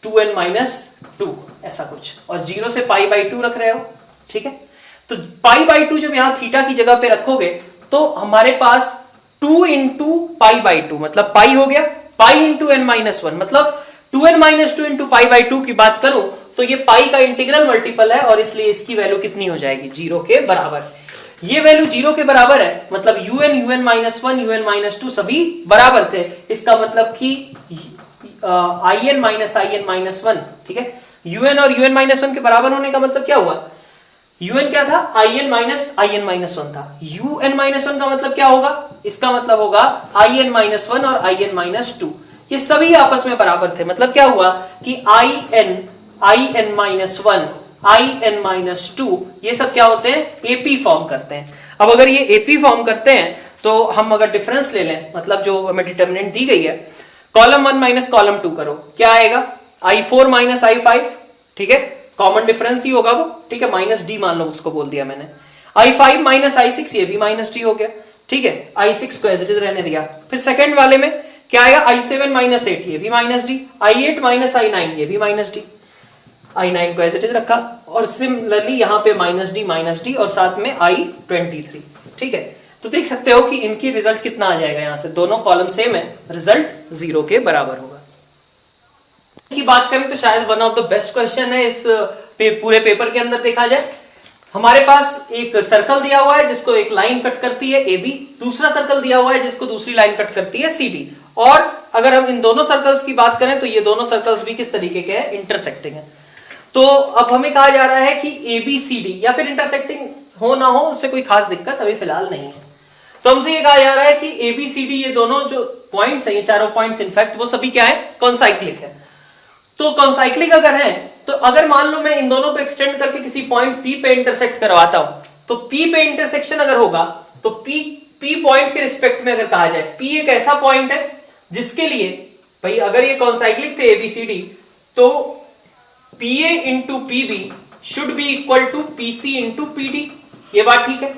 2n माइनस 2 ऐसा कुछ, और 0 से पाई बाई 2 रख रहे हो, ठीक है। तो पाई बाई 2 जब यहां थीटा की जगह पे रखोगे तो हमारे पास 2 इंटू पाई बाई 2 मतलब पाई हो गया, pi into n minus one मतलब 2n minus 2 into pi by 2 की बात करूं तो ये पाई का इंटीग्रल मल्टीपल है और इसलिए इसकी वैल्यू कितनी हो जाएगी, 0 के बराबर। ये वैल्यू 0 के बराबर है मतलब un माइनस वन un -2 सभी बराबर थे, इसका मतलब कि in माइनस वन, ठीक है। un और un माइनस वन के बराबर होने का मतलब क्या हुआ, un क्या था, in माइनस वन था, un माइनस वन का मतलब क्या होगा, इसका मतलब होगा in माइनस वन और in माइनस 2 ये सभी आपस में बराबर थे, मतलब क्या हुआ कि in minus one in minus 2 ये सब क्या होते हैं, एपी फॉर्म करते हैं। अब अगर ये एपी फॉर्म करते हैं तो हम अगर डिफरेंस ले लें, मतलब जो हमें डिटर्मिनेंट दी गई है, कॉलम 1 माइनस कॉलम 2 करो, क्या आएगा, i4 माइनस i5, ठीक है, कॉमन डिफरेंस ही होगा वो, ठीक है, माइनस डी मान लो उसको बोल दिया मैंने, i5 माइनस i6 ये भी माइनस डी हो गया, ठीक है, i6 को एज इट इज रहने दिया। फिर सेकंड वाले में क्या आएगा, i7 माइनस 8 ये भी minus D, i8 minus i9 ये भी माइनस डी, i9 को एज इट इज रखा, और सिमिलरली यहाँ पे माइनस डी और साथ में i23, ठीक है। तो देख सकते हो कि इनकी रिजल्ट कितना आ जाएगा, यहां से दोनों कॉलम सेम है, रिजल्ट 0 के बराबर होगा। की बात करें तो शायद one of the best question है इस पूरे पेपर के अंदर देखा जाए। हमारे पास एक सर्कल दिया हुआ है जिसको एक लाइन कट करती है AB, दूसरा सर्कल दिया हुआ है जिसको दूसरी लाइन कट करती है CD, और अगर हम इन दोनों सर्कल्स की बात करें तो ये दोनों सर्कल्स भी किस तरीके के हैं, इंटरसेक्टिंग है। तो अब हमें कहा जा रहा है कि ABCD या फिर इंटरसेक्टिंग हो ना हो उससे कोई खास दिक्कत अभी फिलहाल नहीं है, तो हमसे ये कहा जा रहा है कि ABCD ये दोनों जो पॉइंट्स हैं, ये चारों पॉइंट्स इनफैक्ट वो सभी क्या है, कॉन्साइक्लिक है। तो कॉन्साइक्लिक अगर है तो अगर मान लो मैं इन दोनों को एक्सटेंड करके किसी पॉइंट P पे इंटरसेक्ट करवाता हूं, तो P पे इंटरसेक्शन अगर होगा तो P पॉइंट के रिस्पेक्ट में अगर कहा जाए, P एक ऐसा पॉइंट है जिसके लिए भाई अगर ये कॉन्साइक्लिक थे ABCD तो PA into PB should be equal to PC into PD, ये बात ठीक है,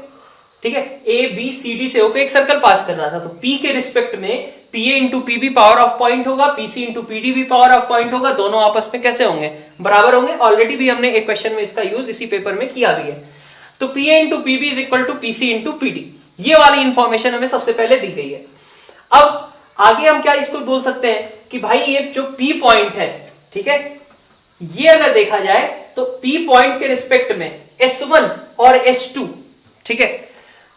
ठीक है। ABCD से होकर एक सर्कल पास कर रहा था तो P के रिस्पेक्ट में PA into PB power of point होगा, PC इंटू PD भी पावर ऑफ पॉइंट होगा, दोनों आपस में कैसे होंगे, बराबर होंगे। ऑलरेडी भी हमने एक क्वेश्चन में इसका यूज इसी पेपर में किया भी है। तो PA into PB is equal to PC into PD, ये वाली इंफॉर्मेशन हमें सबसे पहले दी गई है। अब आगे हम क्या इसको बोल सकते हैं कि भाई ये जो P पॉइंट है, ठीक है, ये अगर देखा जाए तो P पॉइंट के रिस्पेक्ट में S1 और S2, ठीक है,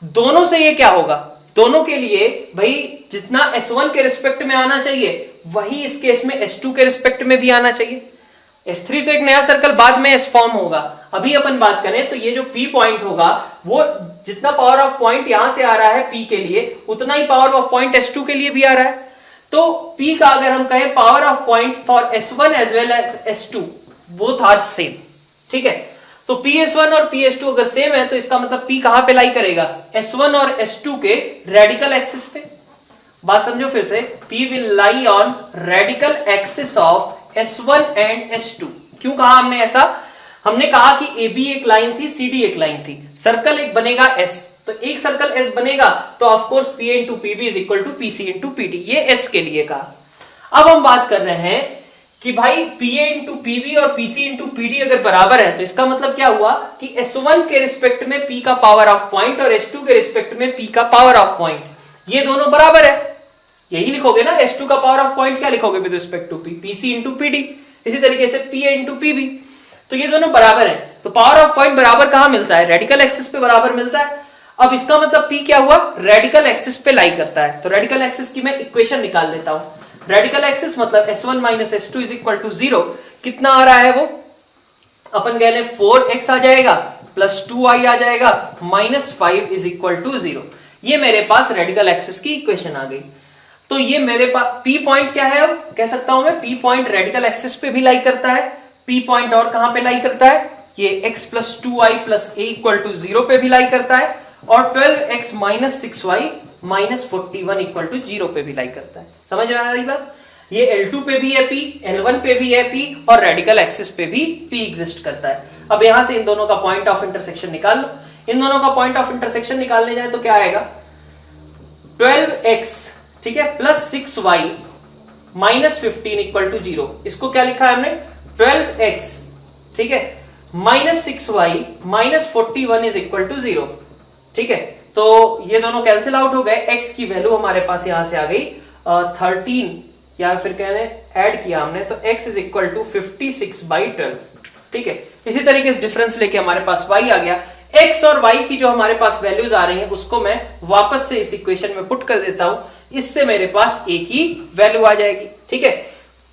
दोनों से ये क्या होगा, दोनों के लिए भाई जितना S1 के रिस्पेक्ट में आना चाहिए वही इस केस में S2 के रिस्पेक्ट में भी आना चाहिए। S3 तो एक नया सर्कल बाद में S फॉर्म होगा, अभी अपन बात करें तो ये जो P पॉइंट होगा वो जितना पावर ऑफ पॉइंट यहां से आ रहा है P के लिए उतना ही पावर ऑफ पॉइंट S2 के लिए भी आ रहा है। तो P का अगर हम कहें power of point for S1 as well as S2 both are same, ठीक है। तो PS1 और PS2 अगर सेम है तो इसका मतलब P कहां पे लाई करेगा, S1 और S2 के रेडिकल एक्सिस पे। बात समझो फिर से, P will lie on radical axis of S1 and S2। क्यों कहा हमने ऐसा, हमने कहा कि AB एक लाइन थी, CD एक लाइन थी, सर्कल एक बनेगा S, तो एक सर्कल S बनेगा तो of course P into PB is equal to PC into PD, ये S के लिए कहा। अब हम बात कर रहे हैं कि भाई PA इंटू PB और PC इंटू PD अगर बराबर है तो इसका मतलब क्या हुआ कि S1 के रिस्पेक्ट में P का पावर ऑफ पॉइंट और S2 के रिस्पेक्ट में P का पावर ऑफ पॉइंट, ये दोनों बराबर है, यही लिखोगे ना, S2 का पावर ऑफ पॉइंट क्या लिखोगे with respect to P, PC into PD, इसी तरीके से PA इंटू PB, तो ये दोनों बराबर है। तो पावर ऑफ पॉइंट बराबर कहां मिलता है, रेडिकल एक्सिस पे बराबर मिलता है। अब इसका मतलब P क्या हुआ, रेडिकल एक्सिस पे लाई करता है। तो रेडिकल एक्सिस की मैं इक्वेशन निकाल लेता हूं। रेडिकल एक्सिस मतलब S1 minus S2 is equal to 0, कितना आ रहा है वो, अपन कह ले 4x आ जाएगा प्लस 2y आ जाएगा माइनस 5 इज इक्वल टू 0। ये मेरे पास रेडिकल एक्सिस की इक्वेशन आ गई। तो ये मेरे पास P पॉइंट क्या है, अब कह सकता हूं मैं P पॉइंट रेडिकल एक्सिस पे भी लाई करता है, P पॉइंट और कहां पे लाई करता है, ये x plus 2y plus a equal to 0 पे भी लाई करता है, और 12x minus 6y minus 41 equal to 0 पे भी लाई करता है। समझ में आ रही बात, ये L2 पे भी है P, L1 पे भी है P, और रेडिकल एक्सिस पे भी P एग्जिस्ट करता है। अब यहां से इन दोनों का पॉइंट ऑफ इंटरसेक्शन निकाल लो। इन दोनों का पॉइंट ऑफ इंटरसेक्शन निकालने जाए तो क्या आएगा, 12x, ठीक है, plus 6y minus 15 equal to 0। इसको क्या लिखा है हमने, 12x, ठीक है, minus 6y minus 41 is equal to 0, ठीक है। तो ये दोनों कैंसिल आउट हो गए, x की वैल्यू हमारे पास यहां से आ गई 13, या फिर कहने ऐड किया हमने तो x इज इक्वल टू 56/12, ठीक है। इसी तरीके से डिफरेंस लेके हमारे पास y आ गया। x और y की जो हमारे पास वैल्यूज आ रही हैं उसको मैं वापस से इस इक्वेशन में पुट कर देता हूं, इससे मेरे पास a की वैल्यू आ जाएगी, ठीक है।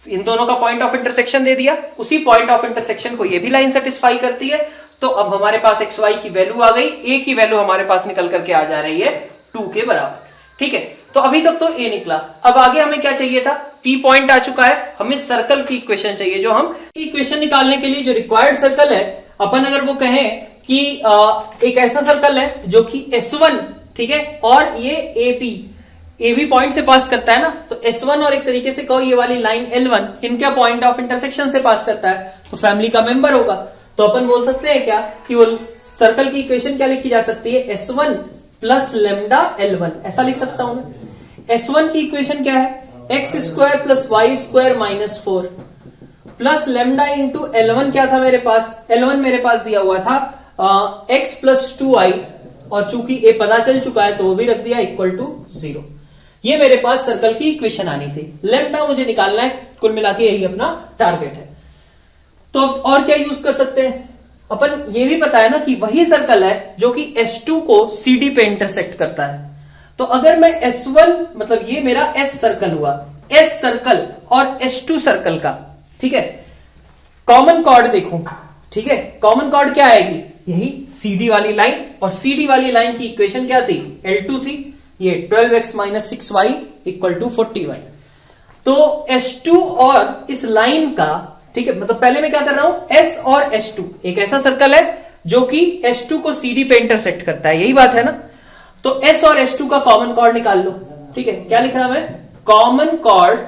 इन दोनों का पॉइंट ऑफ इंटरसेक्शन दे दिया, उसी पॉइंट ऑफ इंटरसेक्शन को ये भी लाइन सेटिस्फाई करती है, तो अब हमारे पास एक्स वाई की वैल्यू आ गई, a की वैल्यू हमारे पास निकल करके आ जा रही है 2 के बराबर, ठीक है। तो अभी तक तो a निकला, अब आगे हमें क्या चाहिए था, p पॉइंट आ चुका है, हमें सर्कल की इक्वेशन चाहिए। जो हम इक्वेशन निकालने के लिए जो रिक्वायर्ड सर्कल है, अपन अगर वो कहें कि एक ऐसा सर्कल है जो कि S1, ठीक है, और ये AB पॉइंट से पास करता है ना, तो S1 और एक तरीके से कहो ये वाली लाइन L1 इनका पॉइंट ऑफ इंटरसेक्शन से पास करता है, तो फैमिली का मेंबर होगा। तो अपन बोल सकते हैं क्या कि वो सर्कल की इक्वेशन क्या लिखी जा सकती है, S1 प्लस लेमडा L1, ऐसा लिख सकता हूं मैं। S1 की इक्वेशन क्या है, x square plus y square minus 4 plus lambda into L1 क्या था मेरे पास, L1 मेरे पास दिया हुआ था x प्लस 2i, और चूंकि a पता चल चुका है तो वो भी रख दिया इक्वल टू 0। ये मेरे पास सर्कल की इक्वेशन आनी थी, लेमडा मुझे निकालना है, कुल मिला के यही अपना टारगेट है। तो और क्या यूज कर सकते हैं अपन, ये भी पता है ना कि वही सर्कल है जो कि S2 को CD पे इंटरसेक्ट करता है। तो अगर मैं S1 मतलब ये मेरा S सर्कल हुआ, S सर्कल और S2 सर्कल का, ठीक है, कॉमन कॉर्ड देखूं, ठीक है, कॉमन कॉर्ड क्या आएगी, यही CD वाली लाइन, और CD वाली लाइन की इक्वेशन क्या थी, L2 थी, ये 12x minus 6y equal to 41। तो S2 और इस लाइन का, ठीक है, मतलब पहले मैं क्या कर रहा हूं, S और S2 एक ऐसा सर्कल है जो कि S2 को CD पे इंटरसेक्ट करता है, यही बात है ना। तो S और S2 का कॉमन कॉर्ड निकाल लो, ठीक है, क्या लिख रहा मैं, common chord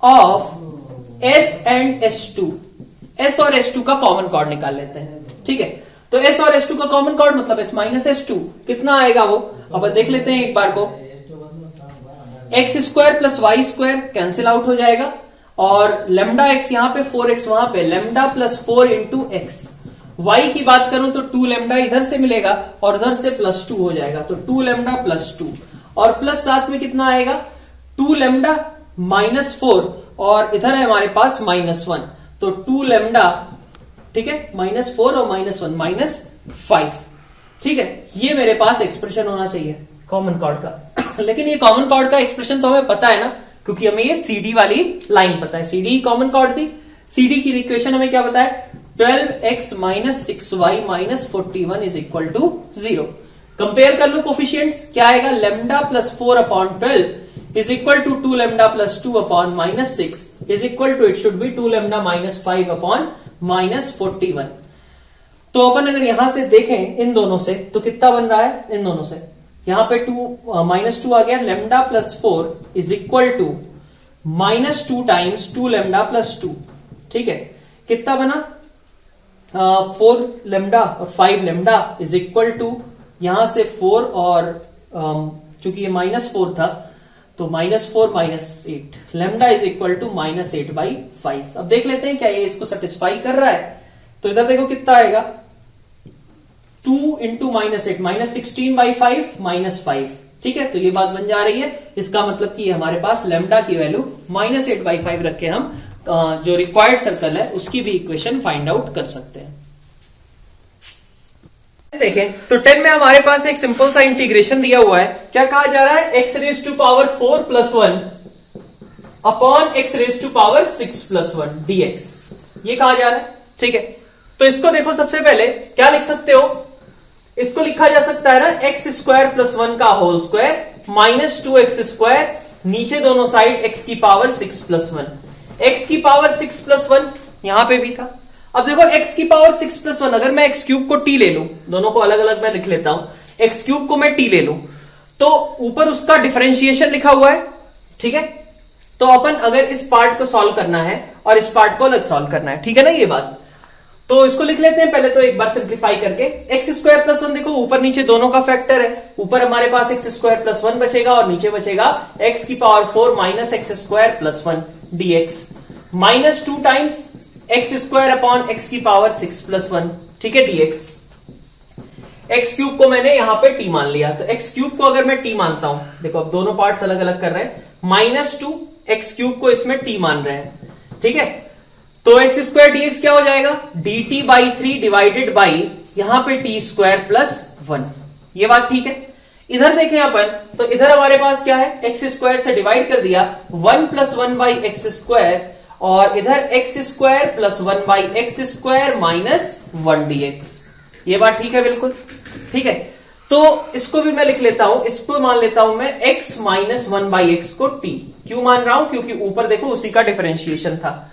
of S and S2, S और S2 का कॉमन कॉर्ड निकाल लेते हैं, ठीक है। तो S और S2 का कॉमन कॉर्ड मतलब S माइनस S2, कितना आएगा वो, अब देख लेते हैं एक बार को, x square plus y square cancel out हो जाएगा, और लेमडा एक्स यहां पे 4x वहां पे, lambda plus 4 into x. Y की बात करूं तो 2 लेमडा इधर से मिलेगा और उधर से प्लस 2 हो जाएगा, तो 2 लेमडा प्लस 2, और प्लस साथ में कितना आएगा, 2 लेमडा माइनस 4, और इधर है हमारे पास माइनस 1, तो 2 लेमडा, ठीक है, -4 और -1 -5, ठीक है। ये मेरे पास एक्सप्रेशन होना चाहिए कॉमन कॉर्ड का। लेकिन ये कॉमन कॉर्ड का एक्सप्रेशन तो हमें पता है ना, क्योंकि हमें ये CD वाली लाइन पता है, CD ही कॉमन कॉर्ड थी। CD की इक्वेशन हमें क्या पता है, 12x - 6y - 41 is equal to 0। Compare कर लो कोफिशिएंट्स, क्या आएगा, lambda plus 4/12 is equal to 2 lambda plus 2/-6 is equal to, it should be 2 lambda -5/-41। तो अपन अगर यहां से देखें इन दोनों से तो कितना बन रहा है, इन दोनों से यहां पे -2 आ गया, lambda plus 4 is equal to -2 times 2 lambda plus 2, ठीक है। कितना बना, 4 लेमडा और 5 लेमडा इज इक्वल टू, यहां से 4 और चूंकि ये -4 था तो -4 -8, लेमडा इज इक्वल टू -8/5। अब देख लेते हैं क्या ये इसको सेटिस्फाई कर रहा है। तो इधर देखो कितना आएगा, 2 × -8 -16/5 -5, ठीक है। तो ये बात बन जा रही है, इसका मतलब कि हमारे पास लेमडा की वैल्यू -8/5 रख के हम जो रिक्वायर्ड सर्कल है उसकी भी इक्वेशन फाइंड आउट कर सकते हैं। देखें तो 10 में हमारे पास एक सिंपल सा इंटीग्रेशन दिया हुआ है। क्या कहा जा रहा है, x⁴ + 1 अपॉन x⁴ 6 + 1 dx, ये कहा जा रहा है, ठीक है। तो इसको देखो, सबसे पहले क्या लिख सकते हो, इसको लिखा जा सकता है ना x² + 1 का होल स्क्वायर -2x², नीचे दोनों साइड x⁴ 6 + 1, x⁴ 6 + 1 यहां पे भी था। अब देखो x⁴ 6 + 1, अगर मैं x³ को t ले लूं, दोनों को अलग अलग मैं लिख लेता हूं, x³ को मैं t ले लूं तो ऊपर उसका डिफरेंशिएशन लिखा हुआ है, ठीक है। तो अपन अगर इस पार्ट को सॉल्व करना है और इस पार्ट को अलग सॉल्व करना है, ठीक है ना ये बात। तो इसको लिख लेते हैं पहले तो एक बार सिंप्लीफाई करके। x² + 1 देखो ऊपर नीचे दोनों का फैक्टर है, ऊपर हमारे पास x² + 1 बचेगा और नीचे बचेगा x⁴ -x² + 1 dx, -2 times x² x⁴ 6 + 1, ठीक है, dx। x³ को मैंने यहां पे t मान लिया, तो x³ को अगर मैं t मानता हूं, देखो अब दोनों पार्ट्स अलग अलग कर रहे हैं, -2 x³ को इसमें t मान रहे हैं, ठीक है। तो x² dx क्या हो जाएगा, dt/3 डिवाइडेड बाई यहां पे t² + 1, ये बात ठीक है। इधर देखें अपन, तो इधर हमारे पास क्या है, x² से डिवाइड कर दिया 1 + 1/x², और इधर x² + 1/x² - 1 dx, ये बात ठीक है, बिल्कुल ठीक है। तो इसको भी मैं लिख लेता हूं, इसको मान लेता हूं मैं x - 1/x को t, क्यों मान रहा हूं, क्योंकि ऊपर देखो उसी का डिफरेंशिएशन था।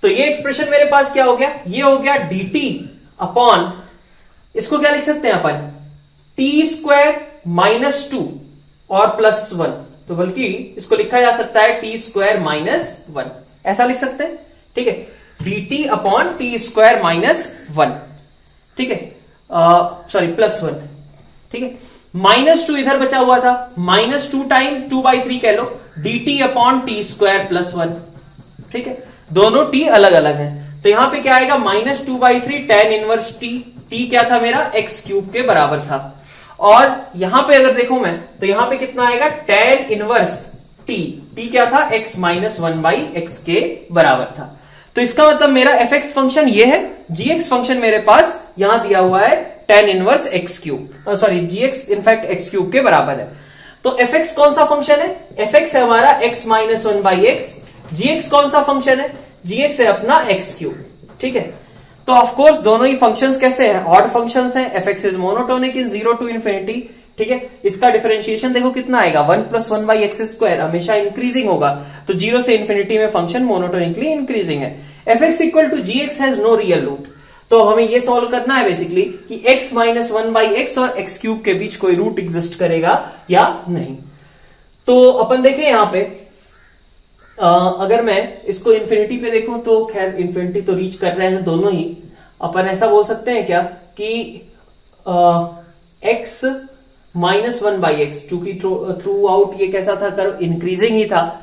तो ये एक्सप्रेशन मेरे पास क्या हो गया, ये हो गया dt अपॉन, इसको क्या लिख सकते हैं अपन, t² - 2 और +1, तो बल्कि इसको लिखा जा सकता है t² - 1, ऐसा लिख सकते हैं, ठीक है, dt अपॉन t² - 1, ठीक है, सॉरी +1, ठीक है। -2 इधर बचा हुआ था, -2 टाइम 2/3 कह लो, dt अपॉन t² + 1, ठीक है। दोनों t अलग अलग हैं, तो यहां पे क्या आएगा, -2/3 tan 1 t क्या था मेरा, x³ के बराबर था। और यहां पे अगर देखूं मैं, तो यहां पे कितना आएगा, tan 1 t क्या था, x - 1/x के बराबर था। तो इसका मतलब मेरा fx फंक्शन ये है, gx फंक्शन मेरे पास यहां दिया हुआ है tan 1 x³, sorry gx in fact x³ के बराबर है। तो fx कौन सा फंक्शन है, fx है हमारा x - 1/x, gx कौन सा फंक्शन है, gx है अपना x³, ठीक है। तो ऑफ कोर्स दोनों ही फंक्शंस कैसे हैं, ऑड फंक्शंस हैं, fx is monotonic in 0 to ∞, ठीक है। इसका डिफरेंशिएशन देखो कितना आएगा, 1 + 1/x², हमेशा इंक्रीजिंग होगा, तो 0 से ∞ में फंक्शन मोनोटोनिकली इंक्रीजिंग है। fx = gx has no real root, तो हमें ये सॉल्व करना है बेसिकली कि x - 1/x और x³ के बीच कोई रूट एग्जिस्ट करेगा या नहीं। तो अपन देखें यहां पे, अगर मैं इसको इन्फिनिटी पे देखूं तो खैर इन्फिनिटी तो रीच कर रहे हैं दोनों ही, अपन ऐसा बोल सकते हैं क्या कि x - 1/x, चूंकि थ्रू आउट ये कैसा था, कर्व इंक्रीजिंग ही था,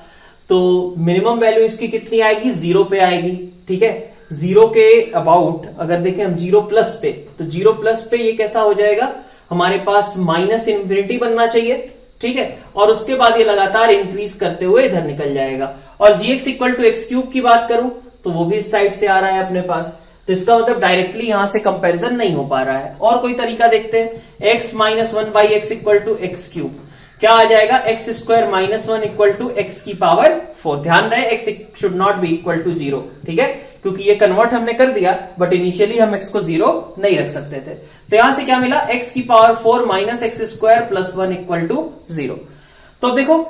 तो मिनिमम वैल्यू इसकी कितनी आएगी, 0 पे आएगी, ठीक है। 0 के अबाउट अगर देखें हम 0+ पे, तो 0+ पे ये कैसा हो जाएगा, हमारे पास -∞ बनना चाहिए, ठीक है। और उसके बाद ये लगातार इंक्रीज करते हुए इधर निकल जाएगा। और gx = x³ की बात करूं तो वो भी इस साइड से आ रहा है अपने पास, तो इसका मतलब डायरेक्टली यहां से कंपैरिजन नहीं हो पा रहा है। और कोई तरीका देखते हैं, x minus one by x equal to x cube, क्या आ जाएगा, x square minus one equal to x की पावर 4। ध्यान रहे x should not be equal to 0, ठीक है, क्योंकि ये कन्वर्ट हमने कर दिया, बट इनिशियली हम एक्स को 0 नहीं रख सकते थे। तो यहां से क्या मिला, एक्स की power 4 minus x square plus 1 equal to 0। तो देखो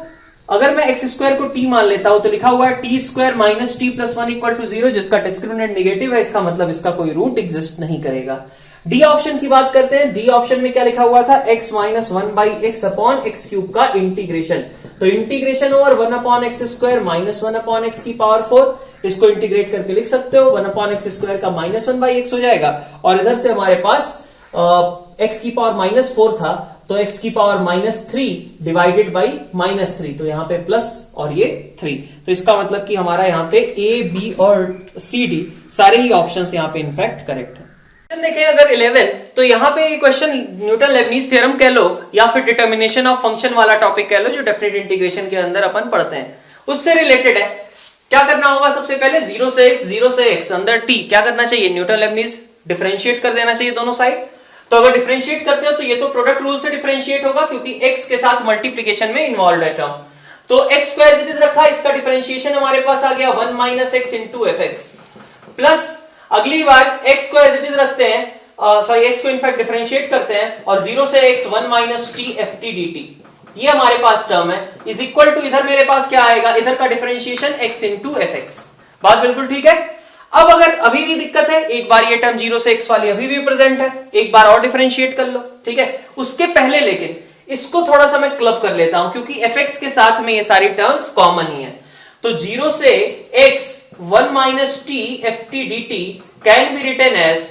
अगर मैं एक्स स्क्वायर को टी मान लेता हूं तो लिखा हुआ है t square minus t plus 1 equal to 0, जिसका डिस्क्रिमिनेंट नेगेटिव है, इसका मतलब इसका कोई रूट एग्जिस्ट नहीं करेगा। डी ऑप्शन की बात करते हैं। डी ऑप्शन में क्या लिखा हुआ था, x minus one by x upon x cube का इंटीग्रेशन। तो integration over 1 upon x square minus 1 upon x की पावर 4, इसको इंटीग्रेट करके लिख सकते हो, 1 अपॉन एक्स स्क्वायर का माइनस 1 बाई एक्स हो जाएगा, और इधर से हमारे पास एक्स की पावर माइनस 4 था, तो x की power minus 3 divided by minus 3, तो यहां पे प्लस और ये 3, तो इसका मतलब कि हमारा यहां पे ए बी और सी डी सारे ही ऑप्शंस यहां पे इनफैक्ट करेक्ट है। देखें अगर 11, तो यहां पे क्वेश्चन न्यूटन लेबनीज थ्योरम कह लो या फिर डिटर्मिनेशन ऑफ फंक्शन वाला टॉपिक कह लो, जो डेफिनेट इंटीग्रेशन के अंदर अपन पढ़ते हैं, उससे रिलेटेड है। क्या करना होगा, सबसे पहले 0 से x अंदर t, क्या करना चाहिए, न्यूटन लेबनीज डिफरेंशिएट कर देना चाहिए दोनों साइड। तो अगर डिफरेंशिएट करते हो तो ये तो प्रोडक्ट रूल से डिफरेंशिएट होगा, क्योंकि x के साथ मल्टीप्लीकेशन में इन्वॉल्व है टर्म। तो x square as it is रखा, इसका डिफरेंशिएशन हमारे पास आ गया 1 minus x into f x, plus अगली बार x square as it is रखते हैं, सॉरी x को इनफैक्ट डिफरेंशिएट करते हैं, और 0 से x 1 minus t f t d t, ये हमारे पास टर्म है, इज इक्वल टू इधर मेरे पास क्या आएगा, इधर का differentiation x into f x. बात बिल्कुल ठीक है। अब अगर अभी भी दिक्कत है, एक बार ये टर्म 0 से x वाली अभी भी प्रेजेंट है, एक बार और डिफरेंशिएट कर लो, ठीक है। उसके पहले लेकिन इसको थोड़ा सा मैं क्लब कर लेता हूं, क्योंकि fx के साथ में ये सारी टर्म्स कॉमन ही है। तो 0 से x 1 minus t f t d t can be written as,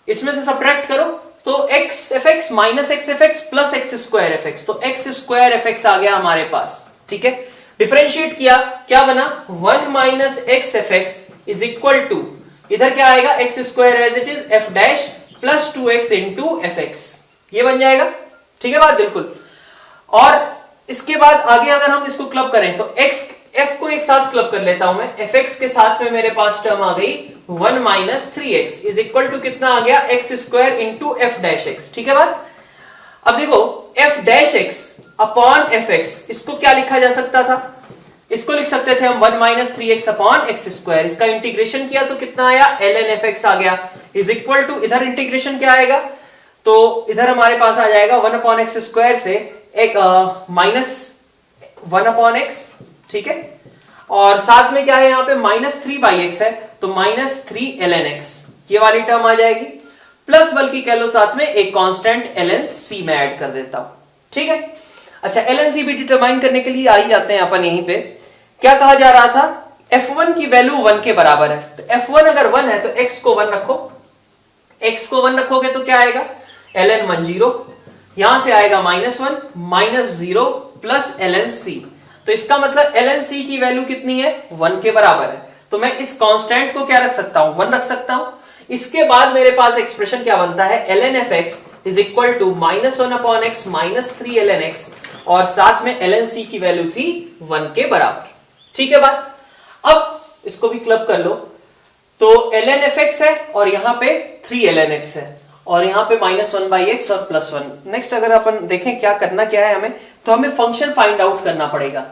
इसमें से सब्ट्रैक्ट करो तो x f x minus x f x plus x square f x, तो एक्स स्क्वायर एफ एक्स आ गया हमारे पास, ठीक है। डिफरेंशिएट किया, क्या बना, 1 minus x f x is equal to, इधर क्या आएगा, x square as it is f dash plus 2x into f x, ये बन जाएगा, ठीक है बात बिल्कुल। और इसके बाद आगे अगर हम इसको क्लब करें तो x f को एक साथ क्लब कर लेता हूं मैं, एफ एक्स के साथ में मेरे पास टर्म आ गई 1 minus 3x is equal to कितना आ गया, x square into F dash x, ठीक है बात। अब देखो F dash x upon F x, इसको क्या लिखा जा सकता था, इसको लिख सकते थे हम 1 minus 3x upon x square, इसका इंटीग्रेशन किया तो कितना आया, ln एफ एक्स आ गया, इज इक्वल टू इधर इंटीग्रेशन क्या आएगा, तो इधर हमारे पास आ जाएगा 1 अपॉन एक्स स्क्वायर से एक माइनस 1 अपॉन एक्स, ठीक है, और साथ में क्या है यहाँ पे माइनस 3 बाई एक्स है, तो माइनस 3 ln x, ये वाली टर्म आ जाएगी, प्लस बल्कि कह लो साथ में एक कांस्टेंट ln c में ऐड कर देता हूं, ठीक है। अच्छा ln c भी डिटरमाइन करने के लिए आ ही जाते हैं अपन यहीं पे। क्या कहा जा रहा था, f1 की वैल्यू 1 के बराबर है, तो f1 अगर 1 है तो x को 1 रखो, x को 1 रखोगे तो क्या आएगा, ln 1 0, यहां से आएगा minus 1 minus 0 plus ln c, तो इसका मतलब ln c की वैल्यू कितनी है, 1 के बराबर है, तो मैं इस कांस्टेंट को क्या रख सकता हूं, 1 रख सकता हूं। इसके बाद मेरे पास एक्सप्रेशन क्या बनता है, ln f x is equal to minus 1 upon x minus 3 ln x, और साथ में ln c की वैल्यू थी 1 के बराबर, ठीक है बात। अब इसको भी क्लब कर लो, तो ln एफ एक्स है और यहां पे 3 ln x है, और यहां पे माइनस 1 बाई एक्स और प्लस 1। नेक्स्ट अगर अपन देखें क्या करना क्या है हमें, तो हमें फंक्शन फाइंड आउट करना पड़ेगा,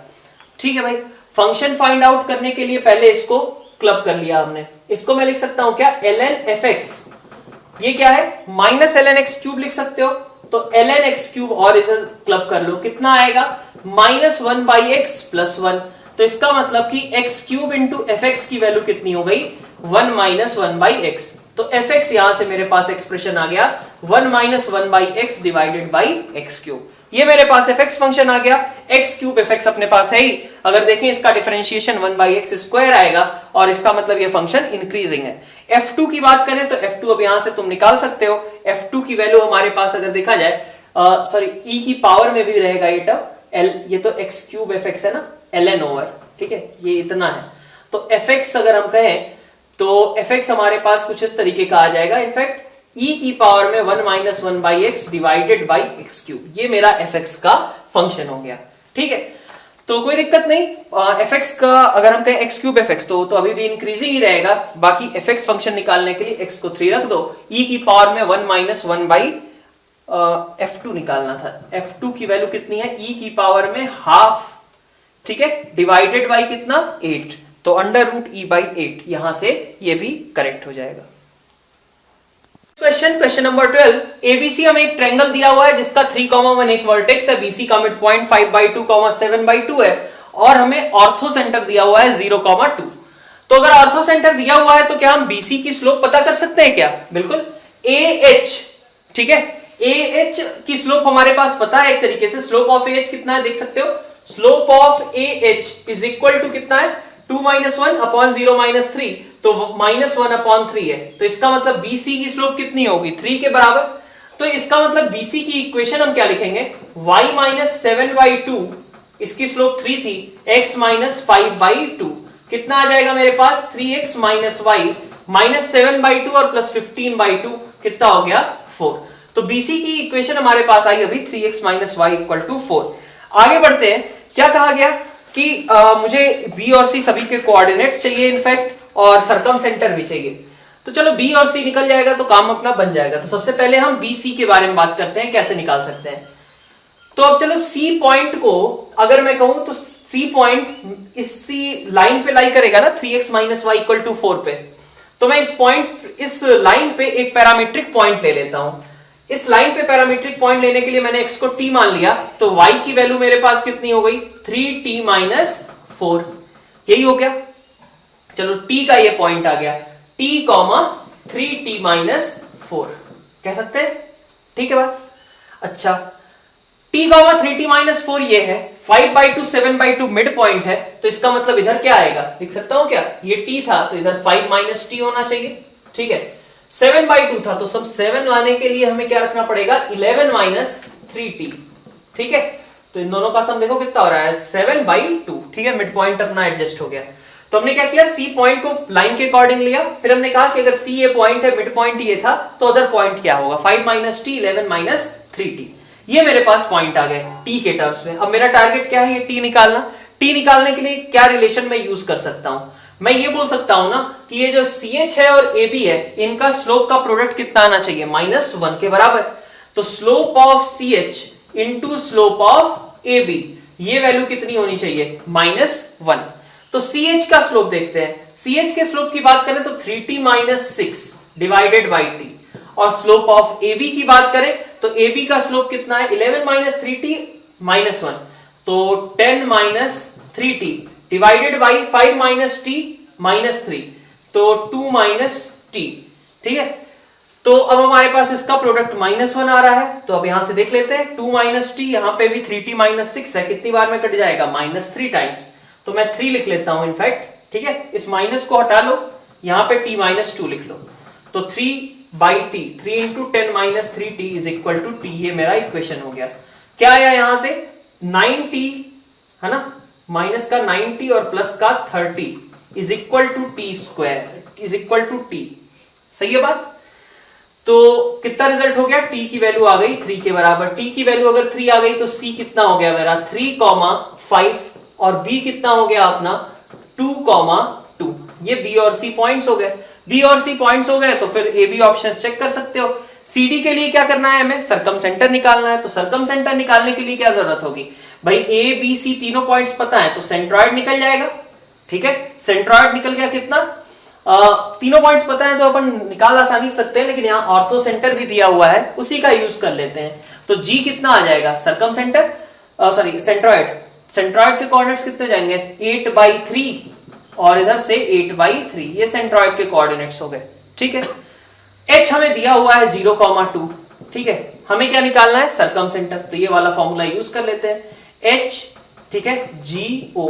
ठीक है भाई। फंक्शन फाइंड आउट करने के लिए पहले इसको क्लब कर लिया हमने, इसको मैं लिख सकता हूं क्या, ln एफ एक्स, ये क्या है, माइनस ln एक्स क्यूब लिख सकते हो, तो ln एक्स क्यूब और इसे क्लब कर लो, कितना आएगा, माइनस 1 बाई एक्स प्लस 1, तो इसका मतलब कि x cube into f x की वैल्यू कितनी हो गई, 1 माइनस 1 बाई एक्स, तो एफ एक्स यहां से मेरे पास एक्सप्रेशन आ गया 1 minus 1 by x divided by x cube, ये मेरे पास एफ एक्स फंक्शन आ गया। एक्स क्यूब एफ एक्स अपने पास है ही, अगर देखें इसका डिफरेंशिएशन 1 बाई एक्स स्क्वायर आएगा, और इसका मतलब ये फंक्शन इंक्रीजिंग है। f2 की बात करें तो f2 अब यहां से तुम निकाल सकते हो, f2 की वैल्यू हमारे पास अगर देखा जाए, सॉरी e की पावर में भी रहेगा ये टर्म, ये तो एक्स क्यूब एफ एक्स है ना, ln ओवर, ठीक है, ये इतना है, तो एफ एक्स अगर हम कहें तो एफ एक्स हमारे पास कुछ इस तरीके का आ जाएगा, इनफैक्ट e की पावर में 1 minus 1 by x divided by x cube, ये मेरा एफ एक्स का फंक्शन हो गया, ठीक है। तो कोई दिक्कत नहीं, fx का अगर हम कहें x क्यूब fx तो अभी भी इंक्रीजिंग ही रहेगा। बाकी fx फंक्शन निकालने के लिए x को 3 रख दो, e की पावर में 1 माइनस 1 बाई f2 निकालना था। f2 की वैल्यू कितनी है, e की पावर में हाफ, ठीक है, डिवाइडेड बाई कितना 8, तो अंडर रूट e बाई 8, यहां से ये भी करेक्ट हो जाएगा। क्वेश्चन नंबर 12, एबीसी हमें एक ट्रायंगल दिया हुआ है जिसका 3,1 एक वर्टेक्स है, बीसी का मिड पॉइंट 5/2, 7/2 है, और हमें ऑर्थो सेंटर दिया हुआ है 0,2। तो अगर ऑर्थो सेंटर दिया हुआ है तो क्या हम बीसी की स्लोप पता कर सकते हैं क्या? बिल्कुल, AH, ठीक है, AH की स्लोप हमारे पास पता है एक तरीके से। स्लोप ऑफ AH कितना है देख सकते हो, slope of AH is equal to कितना है, 2 - 1 अपॉन 0 - 3, तो -1/3 है। तो इसका मतलब BC की स्लोप कितनी होगी, 3 के बराबर। तो इसका मतलब BC की इक्वेशन हम क्या लिखेंगे, y - 7/2, इसकी स्लोप 3 थी, x - 5/2, कितना आ जाएगा मेरे पास, 3x - y -7/2 और प्लस 15/2, कितना हो गया 4। तो BC की इक्वेशन हमारे पास आई अभी 3x - y = 4। आगे बढ़ते हैं, क्या कहा गया कि मुझे B और C सभी के कोऑर्डिनेट्स चाहिए इनफैक्ट, और सरकम सेंटर भी चाहिए। तो चलो B और C निकल जाएगा तो काम अपना बन जाएगा। तो सबसे पहले हम BC के बारे में बात करते हैं, कैसे निकाल सकते हैं। तो अब चलो C पॉइंट को अगर मैं कहूं तो C पॉइंट इसी लाइन पे लाई करेगा ना, 3x - y = 4 पे। तो मैं इस लाइन पे एक पैरामीट्रिक पॉइंट ले लेता हूं। इस लाइन पे पैरामीट्रिक पॉइंट लेने के लिए मैंने x को t मान लिया, तो y की वैल्यू मेरे पास कितनी हो गई, 3t - 4, यही हो गया। चलो t का ये पॉइंट आ गया, t, 3t - 4 कह सकते हैं, ठीक है बात। अच्छा, t, 3t - 4 ये है, 5/2 7/2 मिड पॉइंट है, तो इसका मतलब इधर क्या आएगा, लिख सकता हूं क्या, ये t था तो इधर 5 - t होना चाहिए, ठीक है। 7/2 था तो सब 7 लाने के लिए हमें क्या रखना पड़ेगा, 11 - 3t, ठीक है। तो इन दोनों का सम देखो कितना हो रहा है, 7/2, ठीक है, मिड पॉइंट अपना एडजस्ट हो गया। तो हमने क्या किया, C पॉइंट को लाइन के अकॉर्डिंग लिया, फिर हमने कहा कि अगर C ये पॉइंट है, मिड पॉइंट ये था, तो अदर पॉइंट क्या होगा, 5 - t 11 - 3t, ये मेरे पास पॉइंट आ गए t के टर्म्स में। अब मेरा टारगेट क्या है, ये t निकालना। t निकालने के लिए क्या रिलेशन में यूज कर सकता हूं, मैं ये बोल सकता हूं ना कि ये जो CH है और AB है, इनका स्लोप का प्रोडक्ट कितना आना चाहिए, -1 के बराबर। तो slope of CH into slope of AB, ये वैल्यू कितनी होनी चाहिए, -1। तो CH का स्लोप देखते हैं, CH के स्लोप की बात करें तो 3t - 6 डिवाइडेड बाई t, और स्लोप ऑफ AB की बात करें तो AB का स्लोप कितना है, 11 - 3t - 1, तो 10 - 3t डिवाइडेड बाई 5 - t - 3, तो 2 - t, ठीक है। तो अब हमारे पास इसका प्रोडक्ट -1 आ रहा है, तो अब यहां से देख लेते हैं, 2 - t, यहां पे भी 3t - 6 है, कितनी बार में कट जाएगा, -3 टाइम्स, तो मैं 3 लिख लेता हूं इनफैक्ट, ठीक है। इस माइनस को हटा लो, यहां पे t - 2 लिख लो, तो 3/t, 3 × 10 - 3t = t, ये मेरा इक्वेशन हो गया। क्या आया यहां से, 9t, है ना, माइनस का 90 और प्लस का 30 = t², सही है बात। तो कितना रिजल्ट हो गया, t की वैल्यू आ गई 3 के बराबर। t की वैल्यू अगर 3 आ गई तो c कितना हो गया मेरा, 3,5, और b कितना हो गया अपना, 2,2। ये b और c पॉइंट्स हो गए। b और c पॉइंट्स हो गए तो फिर a b ऑप्शंस चेक कर सकते हो। CD के लिए क्या करना है, हमें सरकम सेंटर निकालना है। तो सरकम सेंटर निकालने के लिए क्या जरूरत होगी भाई, A B C तीनों पॉइंट्स पता है, तो सेंट्रॉइड निकल जाएगा, ठीक है। सेंट्रॉइड निकल गया, कितना, तीनों पॉइंट्स पता है तो अपन निकाल आसानी सकते हैं, लेकिन यहाँ ऑर्थो सेंटर भी दिया हुआ है, उसी का यूज कर लेते हैं। तो G कितना आ जाएगा, सरकम सेंटर, सॉरी सेंट्रॉइड, सेंट्रॉइड के कोऑर्डिनेट्स कितने जाएंगे, 8/3, और इधर से 8/3, ये सेंट्रॉइड के कोऑर्डिनेट्स हो गए, ठीक है। H हमें दिया हुआ है 0,2, ठीक है। हमें क्या निकालना है, सरकम सेंटर, तो ये वाला फॉर्मूला यूज कर लेते हैं, H, ठीक है, GO,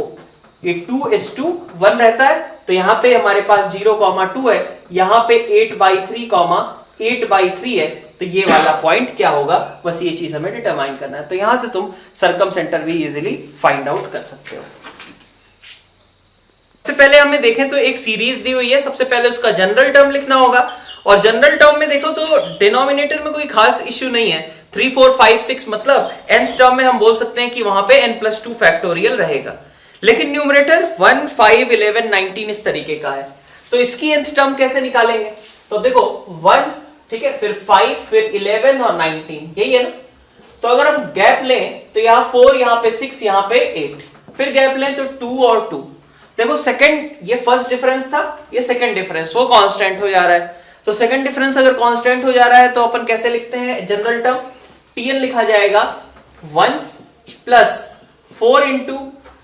ये 2:1 रहता है, तो यहां पे हमारे पास 0,2 है, यहां पे 8/3 है, तो ये वाला पॉइंट क्या होगा, बस ये चीज हमें डिटरमाइन करना है। तो यहां से तुम सरकम सेंटर भी इजीली फाइंड आउट कर सकते हो। सबसे पहले हमें देखें तो एक सीरीज दी हुई है, सबसे पहले उसका जनरल टर्म लिखना होगा, और जनरल टर्म में देखो तो डिनोमिनेटर में कोई खास इश्यू नहीं है, 3 4 5 6 मतलब nth टर्म में हम बोल सकते हैं कि वहां पे n+2 फैक्टोरियल रहेगा। लेकिन न्यूमरेटर 1 5 11 19 इस तरीके का है, तो इसकी nth टर्म कैसे निकालेंगे? तो देखो 1, ठीक है, फिर 5, फिर 11 और 19, यही है ना। तो अगर हम गैप लें तो यहाँ 4, यहाँ पे 6, यहाँ पे 8, फिर गैप लें तो 2 और 2। देखो सेकंड, ये फर्स्ट डिफरेंस था, ये सेकंड डिफरेंस, वो कांस्टेंट हो जा रहा है। तो सेकंड डिफरेंस अगर कांस्टेंट हो जा रहा है तो अपन कैसे लिखते हैं जनरल टर्म? tn लिखा जाएगा 1 प्लस 4 इंटू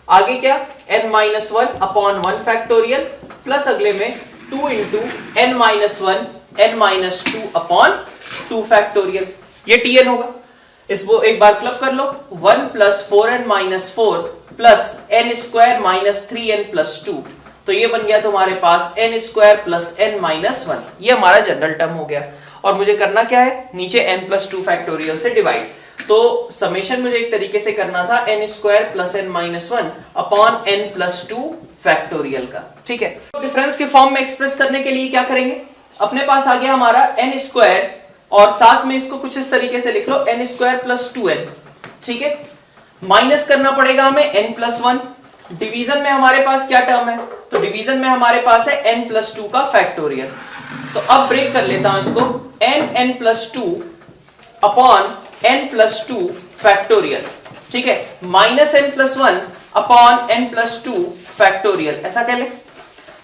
आगे क्या n-1 अपॉन 1 फैक्टोरियल प्लस अगले में 2 into n-1 n-2 upon 2 factorial, ये tn होगा। इसको एक बार क्लब कर लो, 1 plus 4n-4 plus n square minus 3n plus 2, तो ये बन गया तुम्हारे पास n स्क्वायर प्लस n-1, ये हमारा जनरल टर्म हो गया। और मुझे करना क्या है, नीचे n+2 फैक्टोरियल से डिवाइड, तो समेशन मुझे एक तरीके से करना था n square plus n-1 upon n+2 factorial का, ठीक है। तो डिफरेंस के फॉर्म में एक्सप्रेस करने के लिए क्या करेंगे, अपने पास आ गया हमारा n स्क्वायर और साथ में इसको कुछ इस तरीके से लिख लो n स्क्वायर प्लस 2n, ठीक है। माइनस करना पड़ेगा हमें n+1, डिवीजन में हमारे पास क्या टर्म है, तो डिवीजन में हमारे पास है n+2 का फैक्टोरियल। तो अब ब्रेक कर लेता हूं इसको, n+2 अपॉन n+2 फैक्टोरियल, ठीक है, minus n+1 upon n+2 factorial, ऐसा कह ले।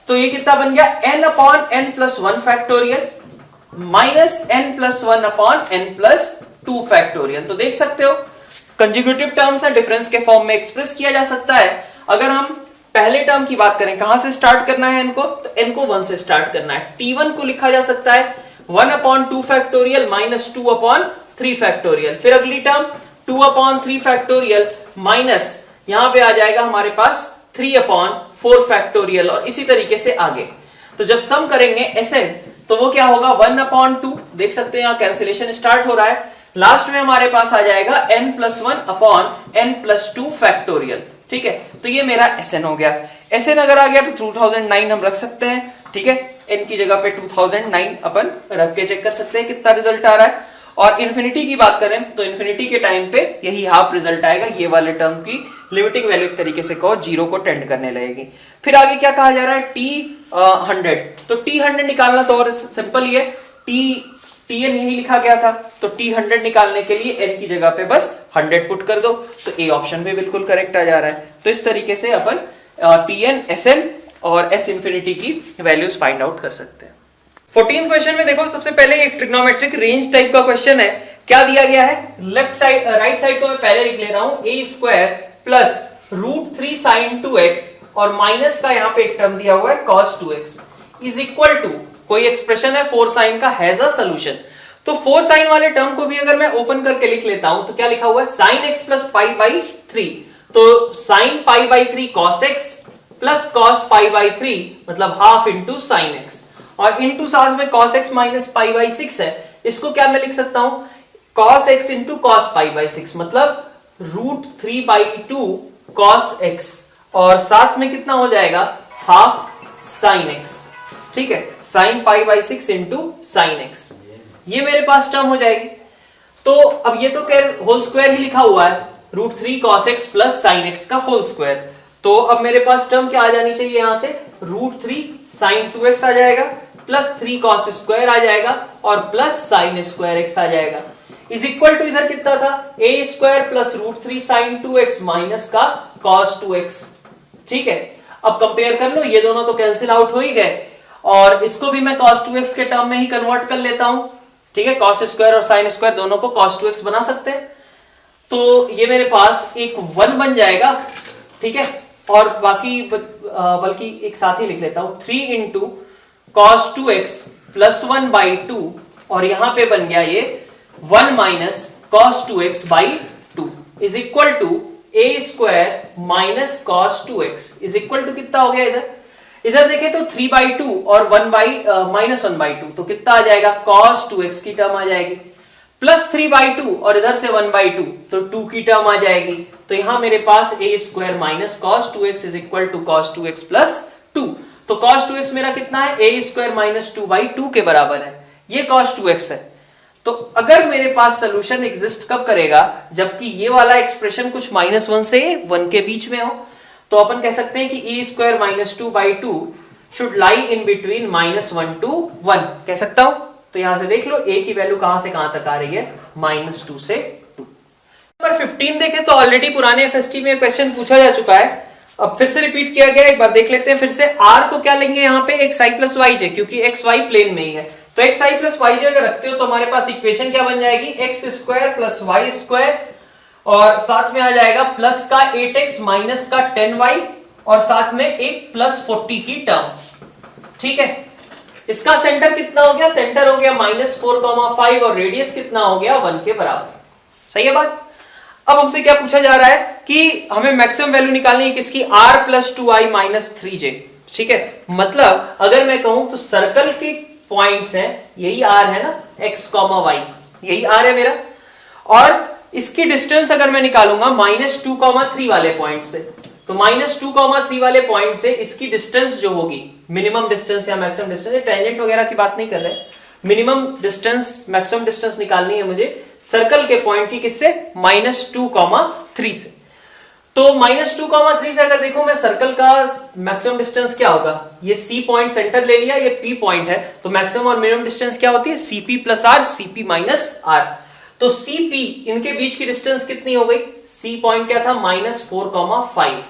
तो ये कितना बन गया, n upon n+1 factorial minus n+1 upon n+2 factorial. तो देख सकते हो कंजुगेटिव टर्म्स है, डिफरेंस के फॉर्म में एक्सप्रेस किया जा सकता है। अगर हम पहले टर्म की बात करें, कहां से स्टार्ट करना है इनको, तो n को 1 से स्टार्ट करना है। t1 को लिखा जा सकता है 1 upon 2 factorial minus 2 upon 3 factorial, फिर अगली टर्म 2 अपॉन 3 फैक्टोरियल माइनस यहां पे आ जाएगा हमारे पास 3 अपॉन 4 फैक्टोरियल, और इसी तरीके से आगे। तो जब सम करेंगे Sn तो वो क्या होगा, 1 अपॉन 2, देख सकते हैं यहां कैंसिलेशन स्टार्ट हो रहा है। लास्ट में हमारे पास आ जाएगा n+1 अपॉन n+2 फैक्टोरियल, ठीक है। तो ये मेरा Sn हो गया। Sn अगर आ गया तो 2009 हम रख सकते हैं, ठीक है, n की जगह पे 2009 अपन रख के चेक कर सकते हैं कितना रिजल्ट आ रहा है। और इन्फिनिटी की बात करें तो इन्फिनिटी के टाइम पे यही हाफ रिजल्ट आएगा, ये वाले टर्म की लिमिटिंग वैल्यू एक तरीके से कहो 0 को टेंड करने लगेगी। फिर आगे क्या कहा जा रहा है, t100, तो t100 निकालना तो और सिंपल ही है, tn यही लिखा गया था, तो t100 निकालने के लिए n की जगह पे बस 100 पुट कर दो, तो a ऑप्शन भी बिल्कुल करेक्ट आ जा रहा है। तो इस तरीके से अपन tn, Sn और s इंफिनिटी की वैल्यूज फाइंड आउट कर सकते हैं। 14 क्वेश्चन में देखो, सबसे पहले एक ट्रिग्नोमेट्रिक रेंज टाइप का क्वेश्चन है। क्या दिया गया है, लेफ्ट साइड राइट साइड को मैं पहले लिख ले रहा हूं, a square plus √3 sin 2x और माइनस का यहां पे एक टर्म दिया हुआ है cos 2x is equal to, कोई एक्सप्रेशन है 4 sin का, हैज अ सॉल्यूशन। तो 4 sin वाले टर्म को भी अगर मैं ओपन करके लिख लेता हूं तो क्या लिखा हुआ है, sin x plus pi by 3, तो sin pi by 3 cos x plus cos pi by 3 मतलब हाफ इंटू sin x, और इंटू साथ में cos x minus pi by 6 है, इसको क्या मैं लिख सकता हूं, cos x into cos pi by 6 मतलब √3/2 cos x, और साथ में कितना हो जाएगा, हाफ sin x, ठीक है, sin pi by 6 into sin x, ये मेरे पास टर्म हो जाएगी। तो अब ये तो होल स्क्वायर ही लिखा हुआ है, √3 cos x plus sin x का होल स्क्वायर, तो अब मेरे पास टर्म क्या आ जानी चाहिए, यहां से √3 sin 2x आ जाएगा प्लस 3 cos स्क्वायर आ जाएगा और प्लस sin स्क्वायर x आ जाएगा, इज इक्वल टू इधर कितना था, a square plus √3 sin 2x minus का cos 2x, ठीक है। अब कंपेयर कर लो, ये दोनों तो कैंसिल आउट हो ही गए, और इसको भी मैं cos 2x के टर्म में ही कन्वर्ट कर लेता हूं, ठीक है, cos स्क्वायर और sin स्क्वायर दोनों को cos 2x बना सकते हैं। तो ये मेरे पास एक 1 बन जाएगा, ठीक है, और बाकी बल्कि एक साथ ही लिख लेता हूं, 3 इंटू cos 2x प्लस 1/2, और यहां पे बन गया ये 1 minus cos 2x by 2 is equal to a square minus cos 2x is equal to कितना हो गया, इधर देखें तो 3/2 और माइनस 1/2, तो कितना आ जाएगा, cos 2x की टर्म आ जाएगी, प्लस 3/2 और इधर से 1/2 तो 2 की टर्म आ जाएगी। तो यहां मेरे पास a square minus cos 2x is equal to cos 2x plus 2, तो cos 2x मेरा कितना है, a स्क्वायर माइनस 2/2 के बराबर है। ये cos 2x है। तो अगर मेरे पास सोल्यूशन एग्जिस्ट कब करेगा, जबकि ये वाला एक्सप्रेशन कुछ -1 से 1 के बीच में हो। तो अपन कह सकते हैं कि a square -2/2 should lie in between -1 to 1 कह सकता हूं। तो यहां से देख लो a की वैल्यू कहां से कहां तक आ रही है, -2 से 2। नंबर 15 देखें तो ऑलरेडी पुराने FST में क्वेश्चन पूछा जा चुका है, अब फिर से रिपीट किया गया, एक बार देख लेते हैं फिर से। r को क्या लेंगे यहाँ पे xi + yj, क्योंकि xy प्लेन में ही है। तो xi + yj अगर रखते हो तो हमारे पास इक्वेशन क्या बन जाएगी, x² + y² और साथ में आ जाएगा प्लस का 8x माइनस का 10y और साथ में एक +40 की टर्म। ठीक है, इसका सेंटर कितना हो गया, सेंटर हो गया -4,5 और रेडियस कितना हो गया 1 के बराबर। सही है बात। अब हमसे क्या पूछा जा रहा है कि हमें मैक्सिमम वैल्यू निकालनी है किसकी, r + 2i - 3j। ठीक है, मतलब अगर मैं कहूं तो सर्कल के पॉइंट्स हैं, यही r है ना, x, y, यही r है मेरा, और इसकी डिस्टेंस अगर मैं निकालूंगा -2,3 वाले पॉइंट से, तो -2,3 वाले पॉइंट से इसकी डिस्टेंस जो होगी, मिनिमम डिस्टेंस या मैक्सिमम डिस्टेंस, टेंजेंट वगैरह की बात नहीं कर रहे, मिनिमम डिस्टेंस मैक्सिमम डिस्टेंस निकालनी है मुझे सर्कल के पॉइंट की, किससे, -2,3 से। तो -2,3 से अगर देखो मैं सर्कल का मैक्सिमम डिस्टेंस क्या होगा, ये C पॉइंट सेंटर ले लिया, ये P पॉइंट है, तो मैक्सिमम और मिनिमम डिस्टेंस क्या होती है, CP + r, CP - r। तो CP इनके बीच की डिस्टेंस कितनी हो गई, C पॉइंट क्या था, -4,5,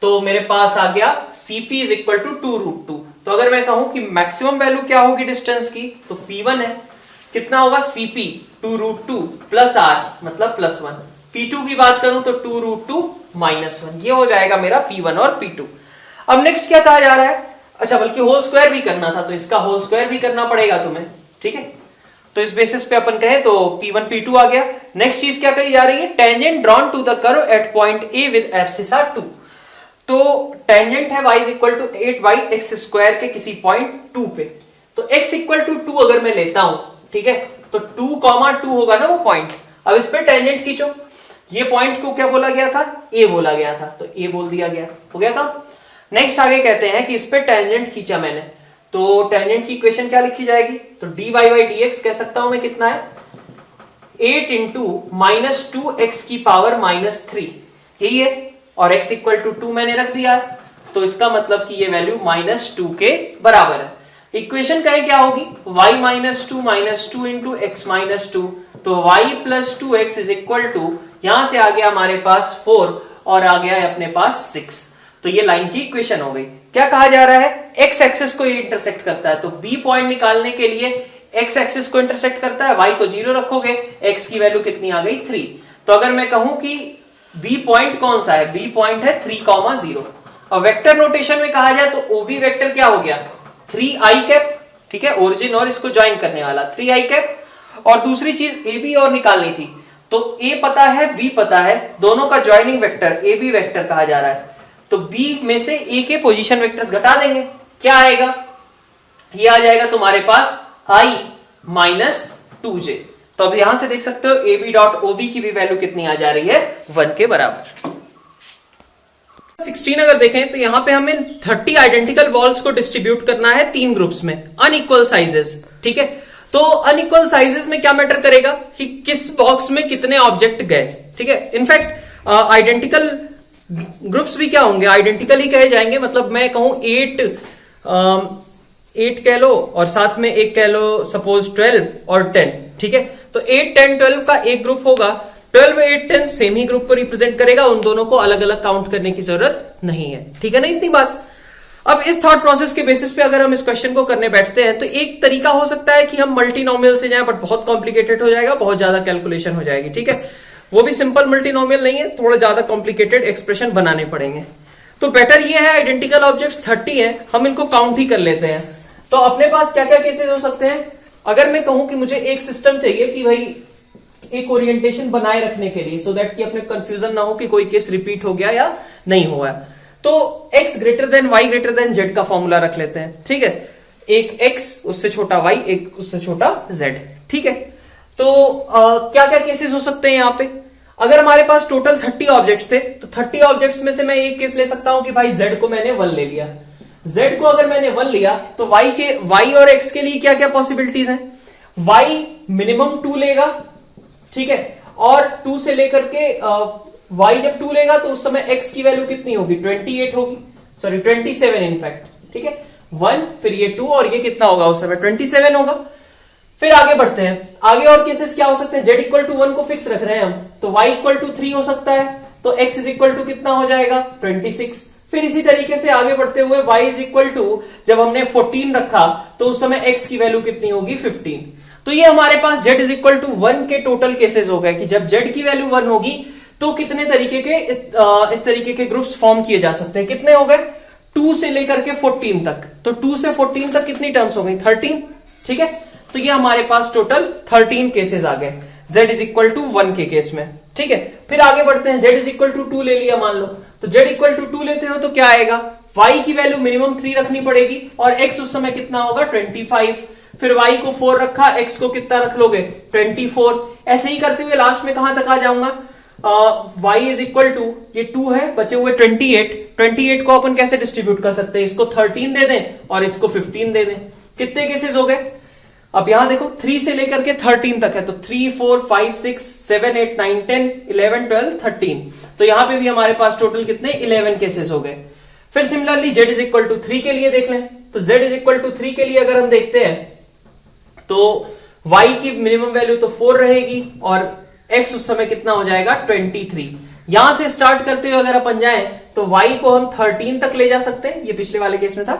तो मेरे पास आ गया CP = 2√2। तो अगर मैं कहूं कि मैक्सिमम वैल्यू क्या होगी डिस्टेंस की, तो P1 है, कितना होगा CP 2√2 + r मतलब +1। P2 की बात करूं तो 2√2 - 1, ये हो जाएगा मेरा P1 और P2। अब नेक्स्ट क्या कहा जा रहा है, अच्छा बल्कि होल स्क्वायर भी करना था, तो इसका होल स्क्वायर भी करना पड़ेगा तुम्हें। ठीक है, तो इस बेसिस पे अपन कहें तो P1 P2 आ गया। नेक्स्ट चीज क्या कही जा रही है, tangent drawn to the curve at point A with abscissa 2। तो टेंजेंट है y = 8y(x²) के किसी पॉइंट 2 पे, तो x = 2 अगर मैं लेता हूं, ठीक है, तो 2,2 होगा ना वो पॉइंट। अब इस पे टेंजेंट खींचो, ये पॉइंट को क्या बोला गया था, A बोला गया था, तो A बोल दिया गया, हो गया काम। नेक्स्ट आगे कहते हैं कि इस पे टेंजेंट खींचा मैंने, तो टेंजेंट की इक्वेशन क्या लिखी जाएगी, तो dy/dx कह सकता हूं मैं, कितना है 8 × -2x⁻³ यही है, और x = 2 मैंने रख दिया है, तो इसका मतलब कि ये वैल्यू -2 के बराबर है। इक्वेशन कहे क्या होगी, y - 2 × x - 2, तो y + 2x = यहां से आ गया हमारे पास 4 और आ गया है अपने पास 6। तो ये लाइन की इक्वेशन हो गई। क्या कहा जा रहा है, x एक्सिस को ये इंटरसेक्ट करता है, तो b पॉइंट निकालने के लिए x एक्सिस को इंटरसेक्ट करता है, y को 0 रखोगे, x की वैल्यू कितनी आ गई 3। तो अगर मैं कहूं कि b पॉइंट कौन सा है, b पॉइंट है 3,0। और वेक्टर नोटेशन में कहा जाए तो OB वेक्टर क्या हो गया, 3i कैप। ठीक है, ओरिजिन और इसको ज्वाइन करने वाला 3i कैप। और दूसरी चीज AB और निकालनी थी, तो A पता है B पता है, दोनों का ज्वाइनिंग वेक्टर AB वेक्टर कहा जा रहा है, तो B में से A के पोजीशन वेक्टर्स घटा देंगे, क्या आएगा, ये आ जाएगा तुम्हारे पास I - 2j। तो अब यहां से देख सकते हो AB.OB की भी वैल्यू कितनी आ जा रही है, 1 के बराबर। 16 अगर देखें तो यहां पे हमें 30 आइडेंटिकल बॉल्स को डिस्ट्रीब्यूट करना है 3 ग्रुप्स में, अनइक्वल साइजेस। ठीक है, तो अनइक्वल साइजेस में क्या मैटर करेगा कि किस बॉक्स में कितने ऑब्जेक्ट गए। ठीक है, इनफैक्ट आइडेंटिकल ग्रुप्स भी क्या होंगे, आइडेंटिकल ही कहे जाएंगे। मतलब मैं कहूं 8 कह लो और साथ में एक कह लो सपोज 12 और 10। ठीक है, तो 8, 10, 12 का एक ग्रुप होगा, 12, 8, 10 सेम ही ग्रुप को रिप्रेजेंट करेगा, उन दोनों को अलग अलग काउंट करने की जरूरत नहीं है। ठीक है ना, इतनी बात। अब इस थॉट प्रोसेस के बेसिस पे अगर हम इस क्वेश्चन को करने बैठते हैं तो एक तरीका हो सकता है कि हम मल्टीनोमियल से जाएं, बट बहुत कॉम्प्लिकेटेड हो जाएगा, बहुत ज्यादा कैलकुलेशन हो जाएगी। ठीक है, वो भी सिंपल मल्टीनोमियल नहीं है, थोड़ा ज्यादा कॉम्प्लिकेटेड एक्सप्रेशन बनाने पड़ेंगे। तो बेटर ये है, आइडेंटिकल ऑब्जेक्ट्स 30 है, हम इनको काउंट ही कर लेते हैं। तो अपने पास क्या क्या केसेस हो सकते हैं, अगर मैं कहूं कि मुझे एक सिस्टम चाहिए कि भाई एक ओरिएंटेशन बनाए रखने के लिए, सो दैट कि अपने कंफ्यूजन ना हो कि कोई केस रिपीट हो गया या नहीं हुआ, तो x > y > z का फॉर्मूला रख लेते हैं। ठीक है, एक x उससे छोटा y, एक उससे छोटा z। ठीक है, तो क्या क्या केसेस हो सकते हैं यहाँ पे, अगर हमारे पास टोटल 30 ऑब्जेक्ट्स थे तो 30 ऑब्जेक्ट्स में से मैं एक केस ले सकता हूं कि भाई z को मैंने 1 ले लिया। z को अगर मैंने 1 लिया तो y और x के लिए क्या क्या पॉसिबिलिटीज हैं, y मिनिमम 2 लेगा, ठीक है, और 2 से लेकर के y जब 2 लेगा तो उस समय x की वैल्यू कितनी होगी, 28 होगी, सॉरी 27 इनफैक्ट, ठीक है, 1 फिर ये 2 और ये कितना होगा उस समय 27 होगा। फिर आगे बढ़ते हैं, आगे और केसेस क्या हो सकते हैं, z इक्वल टू 1 को फिक्स रख रहे हैं हम, तो y इक्वल टू 3 हो सकता है, तो x इज इक्वल टू कितना हो जाएगा 26। फिर इसी तरीके से आगे बढ़ते हुए y इज इक्वल टू जब हमने 14 रखा तो उस समय x की वैल्यू कितनी होगी 15। तो ये हमारे पास z इज इक्वल टू 1 के टोटल केसेस हो गए कि जब z की वैल्यू 1 होगी तो कितने तरीके के इस तरीके के ग्रुप्स फॉर्म किए जा सकते हैं। कितने हो गए, 2 से लेकर के 14 तक, तो 2 से 14 तक कितनी टर्म्स हो गई 13, ठीक है। तो ये हमारे पास टोटल 13 केसेस आ गए z इज इक्वल टू 1 के केस में, ठीक है। फिर आगे बढ़ते हैं, z इज इक्वल टू 2 ले लिया मान लो, तो z इक्वल टू 2 लेते हो तो क्या आएगा, y की वैल्यू मिनिमम 3 रखनी पड़ेगी और x उस समय कितना होगा 25। फिर y को 4 रखा, x को कितना रख लोगे 24। ऐसे ही करते हुए लास्ट में कहां तक आ जाऊंगा, y इज इक्वल टू ये 2 है, बचे हुए 28 को अपन कैसे डिस्ट्रीब्यूट कर सकते हैं, इसको 13 दे दें और इसको 15 दे दें। कितने केसेस हो गए, अब यहां देखो 3 से लेकर के 13 तक है, तो 3 4 5 6 7 8 9 10 11 12 13, तो यहां पे भी हमारे पास टोटल कितने 11 केसेस हो गए। फिर similarly z is equal to 3 के लिए देख लें, तो z इज इक्वल टू 3 के लिए अगर हम देखते हैं तो y की मिनिमम वैल्यू तो 4 रहेगी और x उस समय कितना हो जाएगा 23। यहां से स्टार्ट करते हुए अगर अपन जाएं तो y को हम 13 तक ले जा सकते हैं, ये पिछले वाले केस में था,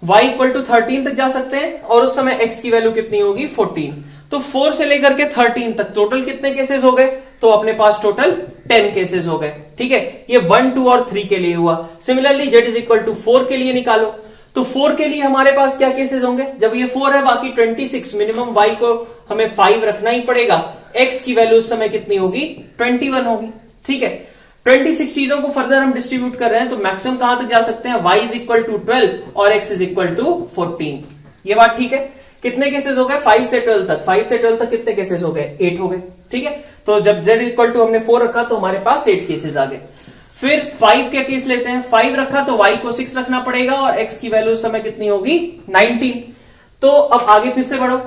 y इक्वल टू 13 तक जा सकते हैं और उस समय x की वैल्यू कितनी होगी 14। तो 4 से लेकर के 13 तक टोटल कितने केसेस हो गए, तो अपने पास टोटल 10 केसेस हो गए, ठीक है। ये 1 2 और 3 के लिए हुआ। Similarly z is equal to 4 के लिए निकालो, तो 4 के लिए हमारे पास क्या केसेस होंगे, जब ये 4 है बाकी 26, मिनिमम y को हमें 5 रखना ही पड़ेगा, x की वैल्यू उस समय कितनी होगी 21 होगी, ठीक है। 26 चीजों को फर्दर हम डिस्ट्रीब्यूट कर रहे हैं तो मैक्सिमम कहां तक जा सकते हैं, y इज इक्वल टू 12 और x इज इक्वल टू 14। ये बात ठीक है। कितने केसेस हो गए 5 से 12 तक, 5 से 12 तक कितने केसेस हो गए 8 हो गए, ठीक है। तो जब z इक्वल टू हमने 4 रखा तो हमारे पास 8 केसेस आ गए। फिर 5 के केस लेते हैं, 5 रखा तो y को 6 रखना पड़ेगा और x की वैल्यू उस समय कितनी होगी 19। तो अब आगे फिर से बढ़ो,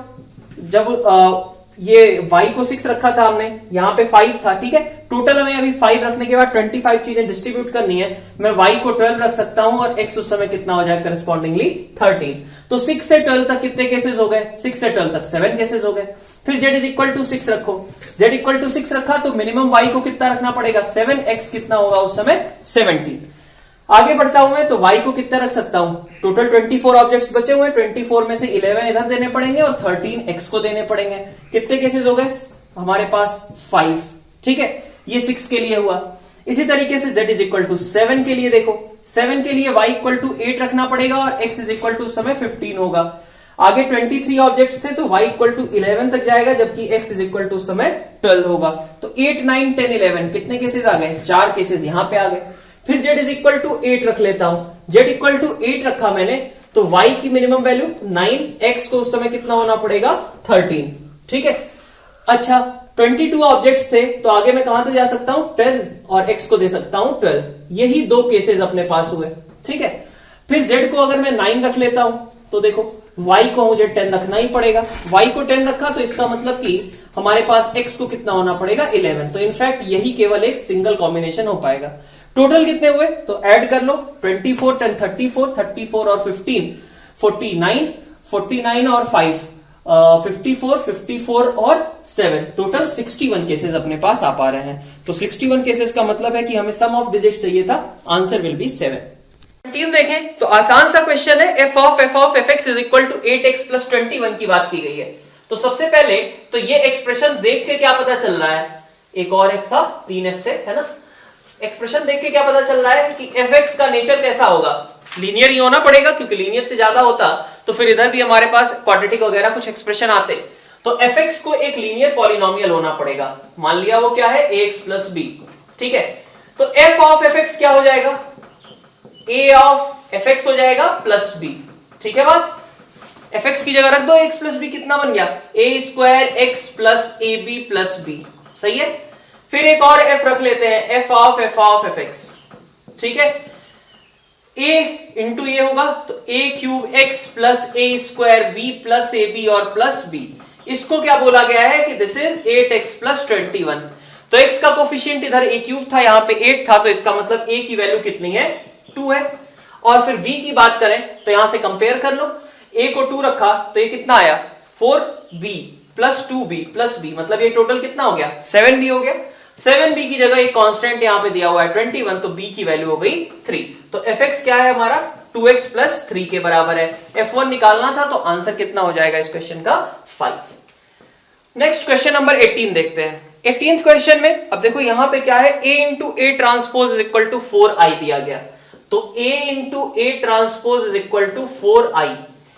जब ये y को 6 रखा था हमने, यहाँ पे 5 था, ठीक है। टोटल हमें अभी 5 रखने के बाद 25 चीजें डिस्ट्रीब्यूट करनी है, मैं y को 12 रख सकता हूं और x उस समय कितना हो जाएगा करस्पॉन्डिंगली 13। तो 6 से 12 तक कितने केसेस हो गए, 6 से 12 तक 7 केसेस हो गए। फिर z इज इक्वल टू 6 रखो, z इक्वल टू 6 रखा तो मिनिमम y को कितना रखना पड़ेगा 7, x कितना होगा उस समय 17। आगे बढ़ता हूं मैं तो y को कितना रख सकता हूं, टोटल 24 ऑब्जेक्ट्स बचे हुए, 24 में से 11 इधर देने पड़ेंगे और 13 x को देने पड़ेंगे। कितने केसेस हो गए हमारे पास 5, ठीक है। ये 6 के लिए हुआ। इसी तरीके से z इज इक्वल टू 7 के लिए देखो, 7 के लिए y इक्वल टू 8 रखना पड़ेगा और x इज इक्वल टू समय 15 होगा। आगे 23 ऑब्जेक्ट्स थे तो y इक्वल टू 11 तक जाएगा जबकि x इज इक्वल टू समय 12 होगा। तो 8 9 10 11 कितने केसेस आ गए, 4 केसेस यहां पे आ गए। फिर z इज इक्वल टू 8 रख लेता हूं, z इक्वल टू 8 रखा मैंने तो y की मिनिमम वैल्यू 9, x को उस समय कितना होना पड़ेगा 13, ठीक है। अच्छा 22 ऑब्जेक्ट्स थे तो आगे मैं कहां तक जा सकता हूं 10 और x को दे सकता हूं 12। यही 2 केसेस अपने पास हुए, ठीक है। फिर z को अगर मैं 9 रख लेता हूं तो देखो y को मुझे 10 रखना ही पड़ेगा, y को 10 रखा तो इसका मतलब कि हमारे पास x को कितना होना पड़ेगा 11। तो इनफैक्ट यही केवल एक सिंगल कॉम्बिनेशन हो पाएगा। टोटल कितने हुए तो ऐड कर लो, 24 10 34 और 15 49, 49 और 5 54 और 7, टोटल 61 केसेस अपने पास आ पा रहे हैं। तो 61 केसेस का मतलब है कि हमें सम ऑफ डिजिट्स चाहिए था, आंसर विल बी 7। 17 देखें तो आसान सा क्वेश्चन है, f of fx is equal to 8x plus 21 की बात की गई है। तो सबसे पहले तो ये एक्सप्रेशन देख के क्या पता चल रहा है, एक और f था 3f थे, है ना। एक्सप्रेशन देख के क्या पता चल रहा है कि fx का नेचर कैसा होगा, लीनियर ही होना पड़ेगा क्योंकि लीनियर से ज्यादा होता तो फिर इधर भी हमारे पास क्वाड्रेटिक वगैरह कुछ एक्सप्रेशन आते। तो fx को एक लीनियर पॉलिनोमियल होना पड़ेगा, मान लिया वो क्या है ax प्लस b, ठीक है। तो f ऑफ fx क्या हो जाएगा, a ऑफ fx हो जाएगा प्लस b, ठीक है। बात fx की जगह रख दो x प्लस b, कितना बन गया a square x plus ab plus b, सही है। फिर एक और f रख लेते हैं, f ऑफ fx, ठीक है। a इंटू ये होगा तो a cube x plus a square b plus ab और प्लस b, इसको क्या बोला गया है कि दिस इज 8x प्लस 21। तो x का कोफिशिएंट इधर a क्यूब था, यहां पे 8 था, तो इसका मतलब a की वैल्यू कितनी है, 2 है। और फिर b की बात करें तो यहां से कंपेयर कर लो, a को 2 रखा तो ये कितना आया 4b plus 2b plus b, मतलब ये टोटल कितना हो गया 7b हो गया। 7b की जगह एक कांस्टेंट यहां पे दिया हुआ है 21, तो b की वैल्यू हो गई 3। तो fx क्या है हमारा 2x प्लस 3 के बराबर है। f1 निकालना था, तो आंसर कितना हो जाएगा इस क्वेश्चन का 5। नेक्स्ट क्वेश्चन नंबर 18 देखते हैं। 18th क्वेश्चन में अब देखो यहां पे क्या है, a into A transpose is equal to 4i दिया गया। तो a into A transpose is equal to 4i,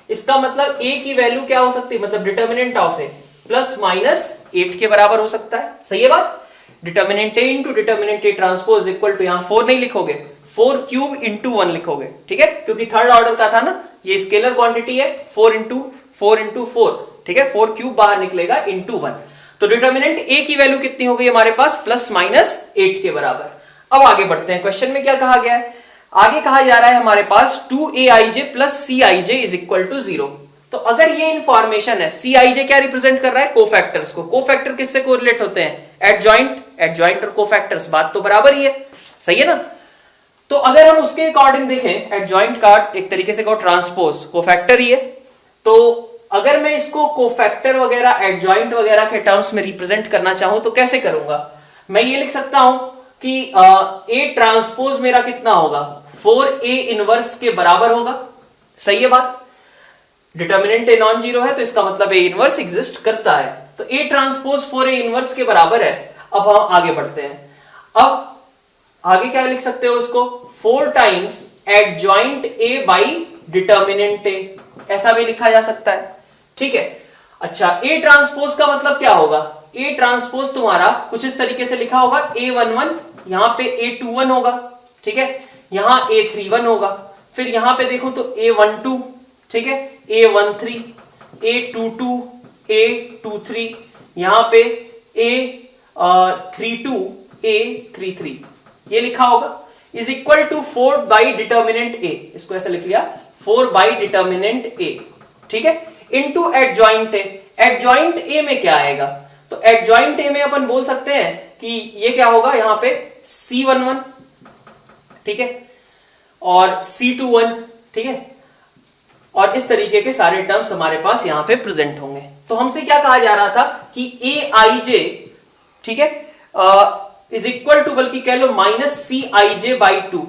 इसका मतलब a की वैल्यू क्या हो सकती है, मतलब determinant of A plus minus 8 के बराबर हो सकता है। सही है बात। Determinant A into determinant A transpose equal to, यहां 4 नहीं लिखोगे, 4 क्यूब इंटू 1 लिखोगे, ठीक है, क्योंकि थर्ड ऑर्डर का था ना, ये स्केलर क्वांटिटी है, 4 इंटू 4, ठीक है, 4 क्यूब बाहर निकलेगा इंटू 1। तो डिटर्मिनेंट ए की वैल्यू कितनी हो गई हमारे पास, प्लस माइनस 8 के बराबर। अब आगे बढ़ते हैं, क्वेश्चन में क्या कहा गया है, आगे कहा जा रहा है हमारे पास 2aij plus cij is equal to 0। तो अगर ये इंफॉर्मेशन है, cij क्या रिप्रेजेंट कर रहा है, कोफैक्टर्स को। कोफैक्टर किससे कोरिलेट होते हैं, एडजॉइंट और कोफैक्टर्स, बात तो बराबर ही है, सही है ना। तो अगर हम उसके अकॉर्डिंग देखें, एडजॉइंट का एक तरीके से कहो ट्रांसपोज, कोफैक्टर ही है। तो अगर मैं इसको कोफैक्टर वगैरह एडजॉइंट वगैरह के टर्म्स में रिप्रेजेंट करना चाहूं तो कैसे करूंगा, मैं ये लिख सकता हूं कि ए ट्रांसपोज मेरा कितना होगा, 4a इनवर्स के बराबर होगा। सही है बात। डिटर्मिनेंट ए नॉन जीरो है, तो इसका मतलब ए इनवर्स एग्जिस्ट करता है। तो ए ट्रांसपोज 4a इनवर्स के बराबर है। अब हम आगे बढ़ते हैं। अब आगे क्या लिख सकते हो इसको, 4 times adjoint A by determinant A, ऐसा भी लिखा जा सकता है, ठीक है। अच्छा, ए ट्रांसपोज का मतलब क्या होगा, ए ट्रांसपोज तुम्हारा कुछ इस तरीके से लिखा होगा, A11 यहां पे A21 होगा, ठीक है, यहां A31 होगा, फिर यहां पे देखो तो A12, ठीक है, A13, A22, A23, यहां पे A32, A33 ये लिखा होगा, is equal to 4 by determinant A, इसको ऐसे लिख लिया 4 बाई डिटर्मिनेंट ए, ठीक है, into adjoint A. Adjoint A में क्या आएगा, तो एडजॉइंट ए में अपन बोल सकते हैं कि ये क्या होगा, यहां पे C11, ठीक है, और C21, ठीक है, और इस तरीके के सारे टर्म्स हमारे पास यहां पे प्रेजेंट होंगे। तो हमसे क्या कहा जा रहा था कि aij, ठीक है, इज इक्वल टू, बल्कि कह लो माइनस cij बाई 2,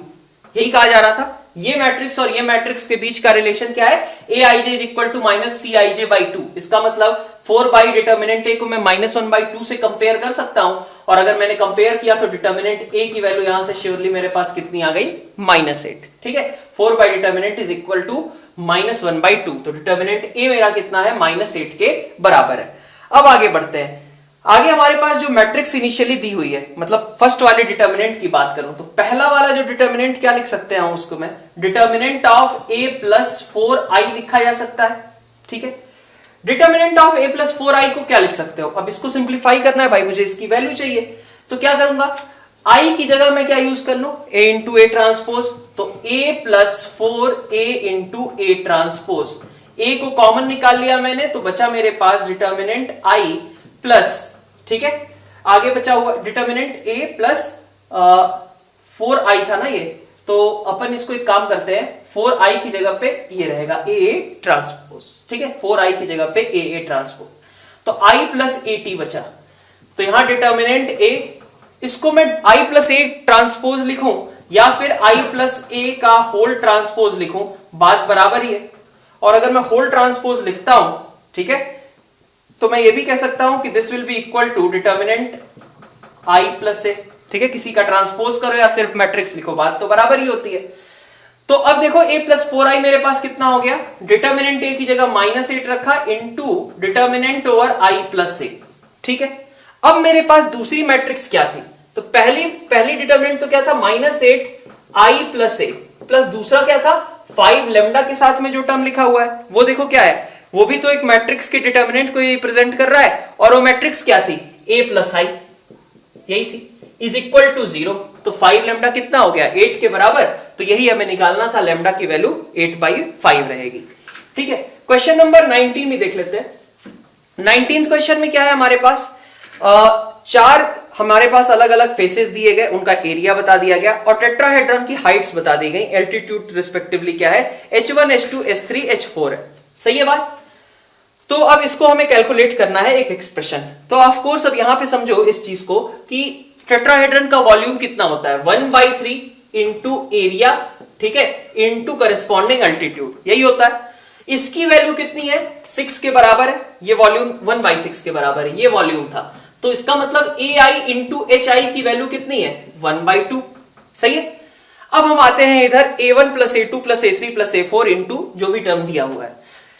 यही कहा जा रहा था। ये मैट्रिक्स और ये मैट्रिक्स के बीच का रिलेशन क्या है, aij is equal to minus cij by 2। इसका मतलब 4 बाई डिटर्मिनेंट ए को मैं -1 बाई 2 से कंपेयर कर सकता हूं, और अगर मैंने कंपेयर किया तो डिटर्मिनेंट ए की वैल्यू यहां से श्योरली मेरे पास कितनी आ गई, -8, ठीक है। 4 by determinant is equal to -1 by 2, तो डिटर्मिनेंट ए मेरा कितना है, -8 के बराबर है। अब आगे बढ़ते हैं। आगे हमारे पास जो मैट्रिक्स इनिशियली दी हुई है, मतलब फर्स्ट वाले डिटर्मिनेंट की बात करूं तो पहला वाला जो डिटर्मिनेंट क्या लिख सकते हैं उसको मैं, determinant of a plus 4i लिखा जा सकता है, ठीक है। Determinant of a plus 4i को क्या लिख सकते हो, अब इसको सिंप्लीफाई करना है भाई, मुझे इसकी वैल्यू चाहिए, तो क्या करूंगा, i की जगह मैं क्या यूज कर लूं, a इंटू ए ट्रांसपोज, तो a plus 4a into A transpose, a को कॉमन निकाल लिया मैंने, तो बचा मेरे पास डिटर्मिनेंट i प्लस, ठीक है, आगे बचा हुआ डिटर्मिनेंट a प्लस 4i था ना ये, तो अपन इसको एक काम करते हैं, 4i की जगह पे ये रहेगा a ट्रांसपोज, ठीक है, 4i की जगह पे a ट्रांसपोज, तो i प्लस at बचा। तो यहां डिटर्मिनेंट a, इसको मैं i प्लस a ट्रांसपोज लिखूं या फिर i प्लस a का होल ट्रांसपोज लिखूं, बात बराबर ही है। और अगर मैं होल ट्रांसपोज लिखता हूं, ठीक है, तो मैं ये भी कह सकता हूं कि this will be equal to determinant i plus A, ठीक है, किसी का ट्रांसपोज करो या सिर्फ मैट्रिक्स लिखो, बात तो बराबर ही होती है। तो अब देखो a प्लस 4i मेरे पास कितना हो गया, डिटर्मिनेंट a की जगह -8 रखा into determinant over i plus A, ठीक है। अब मेरे पास दूसरी मैट्रिक्स क्या थी, तो पहली डिटर्मिनेंट तो क्या था, -8i प्लस ए, प्लस दूसरा क्या था 5 लेमडा के साथ में जो टर्म लिखा हुआ है वो देखो क्या है, वो भी तो एक मैट्रिक्स के डिटर्मिनेंट को रिप्रेजेंट कर रहा है, और वो मैट्रिक्स क्या थी, a प्लस आई, यही थी, इज इक्वल टू 0। तो 5 लेमडा कितना हो गया, 8 के बराबर, तो यही हमें निकालना था, लेमडा की वैल्यू 8/5 रहेगी, ठीक है। क्वेश्चन नंबर 19 में देख लेते हैं। 19th क्वेश्चन में क्या है हमारे पास, चार हमारे पास अलग अलग फेसेस दिए गए, उनका एरिया बता दिया गया और टेट्राहेड्रॉन की हाइट्स बता दी गई, एल्टीट्यूड रिस्पेक्टिवली क्या है, h1 h2 h3 h4 है। सही है बात। तो अब इसको हमें कैलकुलेट करना है एक एक्सप्रेशन। तो ऑफ कोर्स अब यहां पे समझो इस चीज को कि टेट्राहेड्रन का वॉल्यूम कितना होता है, 1/3 इंटू एरिया, ठीक है, इंटू करेस्पॉन्डिंग अल्टीट्यूड, यही होता है। इसकी वैल्यू कितनी है, 6 के बराबर है, ये वॉल्यूम 1/6 के बराबर है, ये वॉल्यूम था। तो इसका मतलब AI इंटू HI की वैल्यू कितनी है, 1/2। सही है। अब हम आते हैं इधर A1 plus A2 plus A3 plus A4 into जो भी टर्म दिया हुआ है।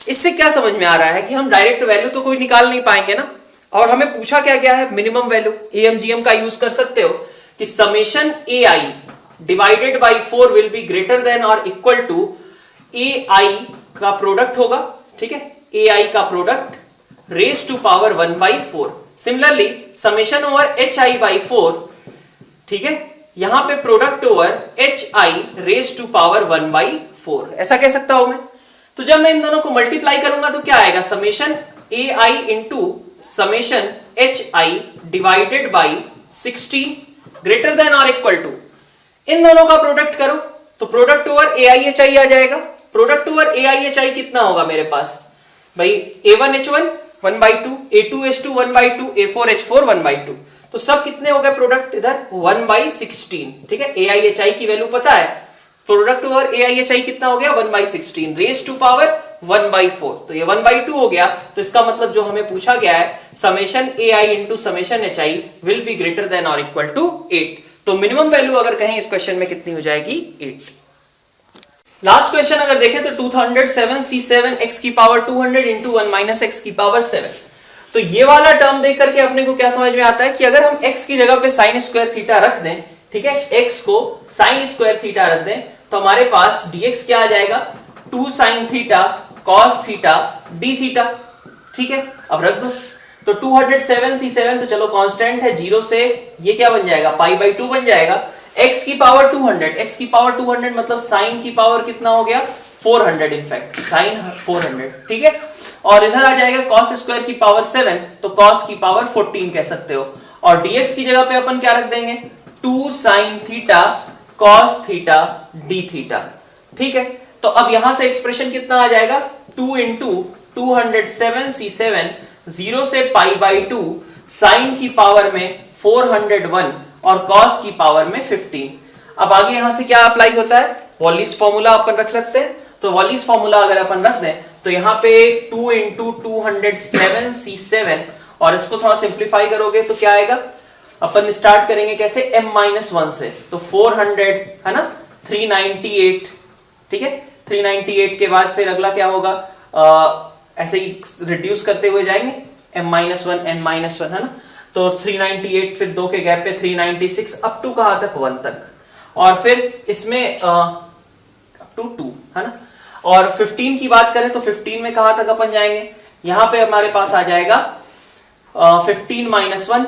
इससे क्या समझ में आ रहा है कि हम डायरेक्ट वैल्यू तो कोई निकाल नहीं पाएंगे ना, और हमें पूछा क्या क्या है, मिनिमम वैल्यू। AMGM का यूज कर सकते हो कि summation AI divided by 4 will be greater than और इक्वल टू AI का प्रोडक्ट होगा, ठीक है, AI का product raise to power 1/4। Similarly summation over HI by 4, ठीक है, यहां पे product over HI raise to power 1/4, ऐसा कह सकता हूं मैं। तो जब मैं इन दोनों को मल्टीप्लाई करूंगा तो क्या आएगा, summation AI into summation HI divided by 16 greater than और इक्वल टू, इन दोनों का प्रोडक्ट करो तो प्रोडक्ट ओवर AIHI आ जाएगा। प्रोडक्ट ओवर AIHI कितना होगा मेरे पास भाई, A1H1 1/2, A2H2 1/2, A4H4 1/2। तो सब कितने हो गए प्रोडक्ट इधर, 1/16, ठीक है। AIHI की वैल्यू पता है, प्रोडक्ट ओवर AIHI कितना हो गया, 1/16 रेज टू पावर 1/4। तो ये 1/2 हो गया। तो इसका मतलब जो हमें पूछा गया है, summation AI into summation HI will be greater than और इक्वल टू 8। तो मिनिमम वैल्यू अगर कहें इस क्वेश्चन में कितनी हो जाएगी, 8। लास्ट क्वेश्चन अगर देखें तो 207C7 x की पावर 200 इंटू 1 माइनस x की पावर 7। तो ये वाला टर्म देख करके अपने को क्या समझ में आता है कि अगर हम x की जगह पे साइन स्क्वायर थीटा रख दें, ठीक है, x को साइन स्क्वायर थीटा रख दें, तो हमारे पास dx क्या आ जाएगा, 2 sine theta cos theta d theta, ठीक है। अब रख दो तो 207C7 तो चलो कांस्टेंट है, 0 से ये क्या बन जाएगा, π/2 बन जाएगा। x की पावर 200, x की पावर 200 मतलब साइन की पावर कितना हो गया, 400, इनफैक्ट साइन 400, ठीक है। और इधर आ जाएगा cos स्क्वायर की पावर 7, तो cos की पावर 14 कह सकते हो। और dx की जगह पे अपन क्या रख देंगे, 2 sine theta cos theta d theta, ठीक है। तो अब यहां से एक्सप्रेशन कितना आ जाएगा, 2 इंटू 207C7, 0 से π/2, साइन की पावर में 401 और cos की पावर में 15। अब आगे यहां से क्या अप्लाई होता है, वॉलिस फॉर्मूला अपन रख लेते हैं। तो वॉलिस फॉर्मूला अगर अपन रख दें तो यहां पे 2 इंटू 207C7 और इसको थोड़ा सिंप्लीफाई करोगे तो क्या आएगा, अपन स्टार्ट करेंगे कैसे, m-1 से, तो 400 है ना, 398, ठीक है। 398 के बाद फिर अगला क्या होगा, ऐसे ही रिड्यूस करते हुए जाएंगे, m-1 n-1 है ना, तो 398 फिर 2 के गैप पे 396 अप टू कहां तक, 1 तक, और फिर इसमें अप टू 2 है ना। और 15 की बात करें तो 15 में कहां तक अपन जाएंगे, यहां पे हमारे पास आ जाएगा 15 - 1,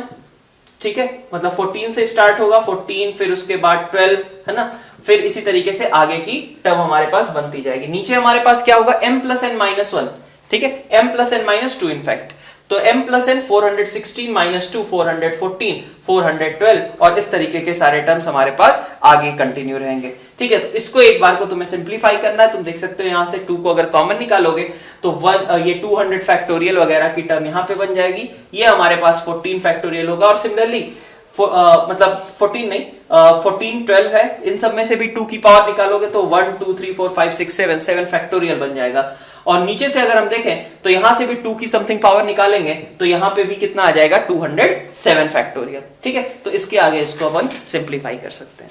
ठीक है, मतलब 14 से स्टार्ट होगा, 14 फिर उसके बाद 12 है ना, फिर इसी तरीके से आगे की टर्म हमारे पास बनती जाएगी। नीचे हमारे पास क्या होगा, m + n - 1, ठीक है, m + n - 2 इनफैक्ट, तो m + n 416 - 2 414 412 और इस तरीके के सारे टर्म्स हमारे पास आगे कंटिन्यू रहेंगे, ठीक है। तो इसको एक बार को तुम्हें सिंप्लीफाई करना है, तुम देख सकते हो यहां से 2 को अगर कॉमन निकालोगे तो 1 ये 200 फैक्टोरियल वगैरह की टर्म यहां पे बन जाएगी, ये हमारे पास 14 फैक्टोरियल होगा। और सिमिलरली मतलब 14 नहीं 14 12 है, इन सब में से भी 2 की पावर निकालोगे तो 1 2 3 4 5 6 7 फैक्टोरियल बन जाएगा। और नीचे से अगर हम देखें तो यहां से भी 2 की समथिंग पावर निकालेंगे तो यहां पे भी कितना आ जाएगा, 207 फैक्टोरियल, ठीक है। तो इसके आगे इसको अपन सिंप्लीफाई कर सकते हैं।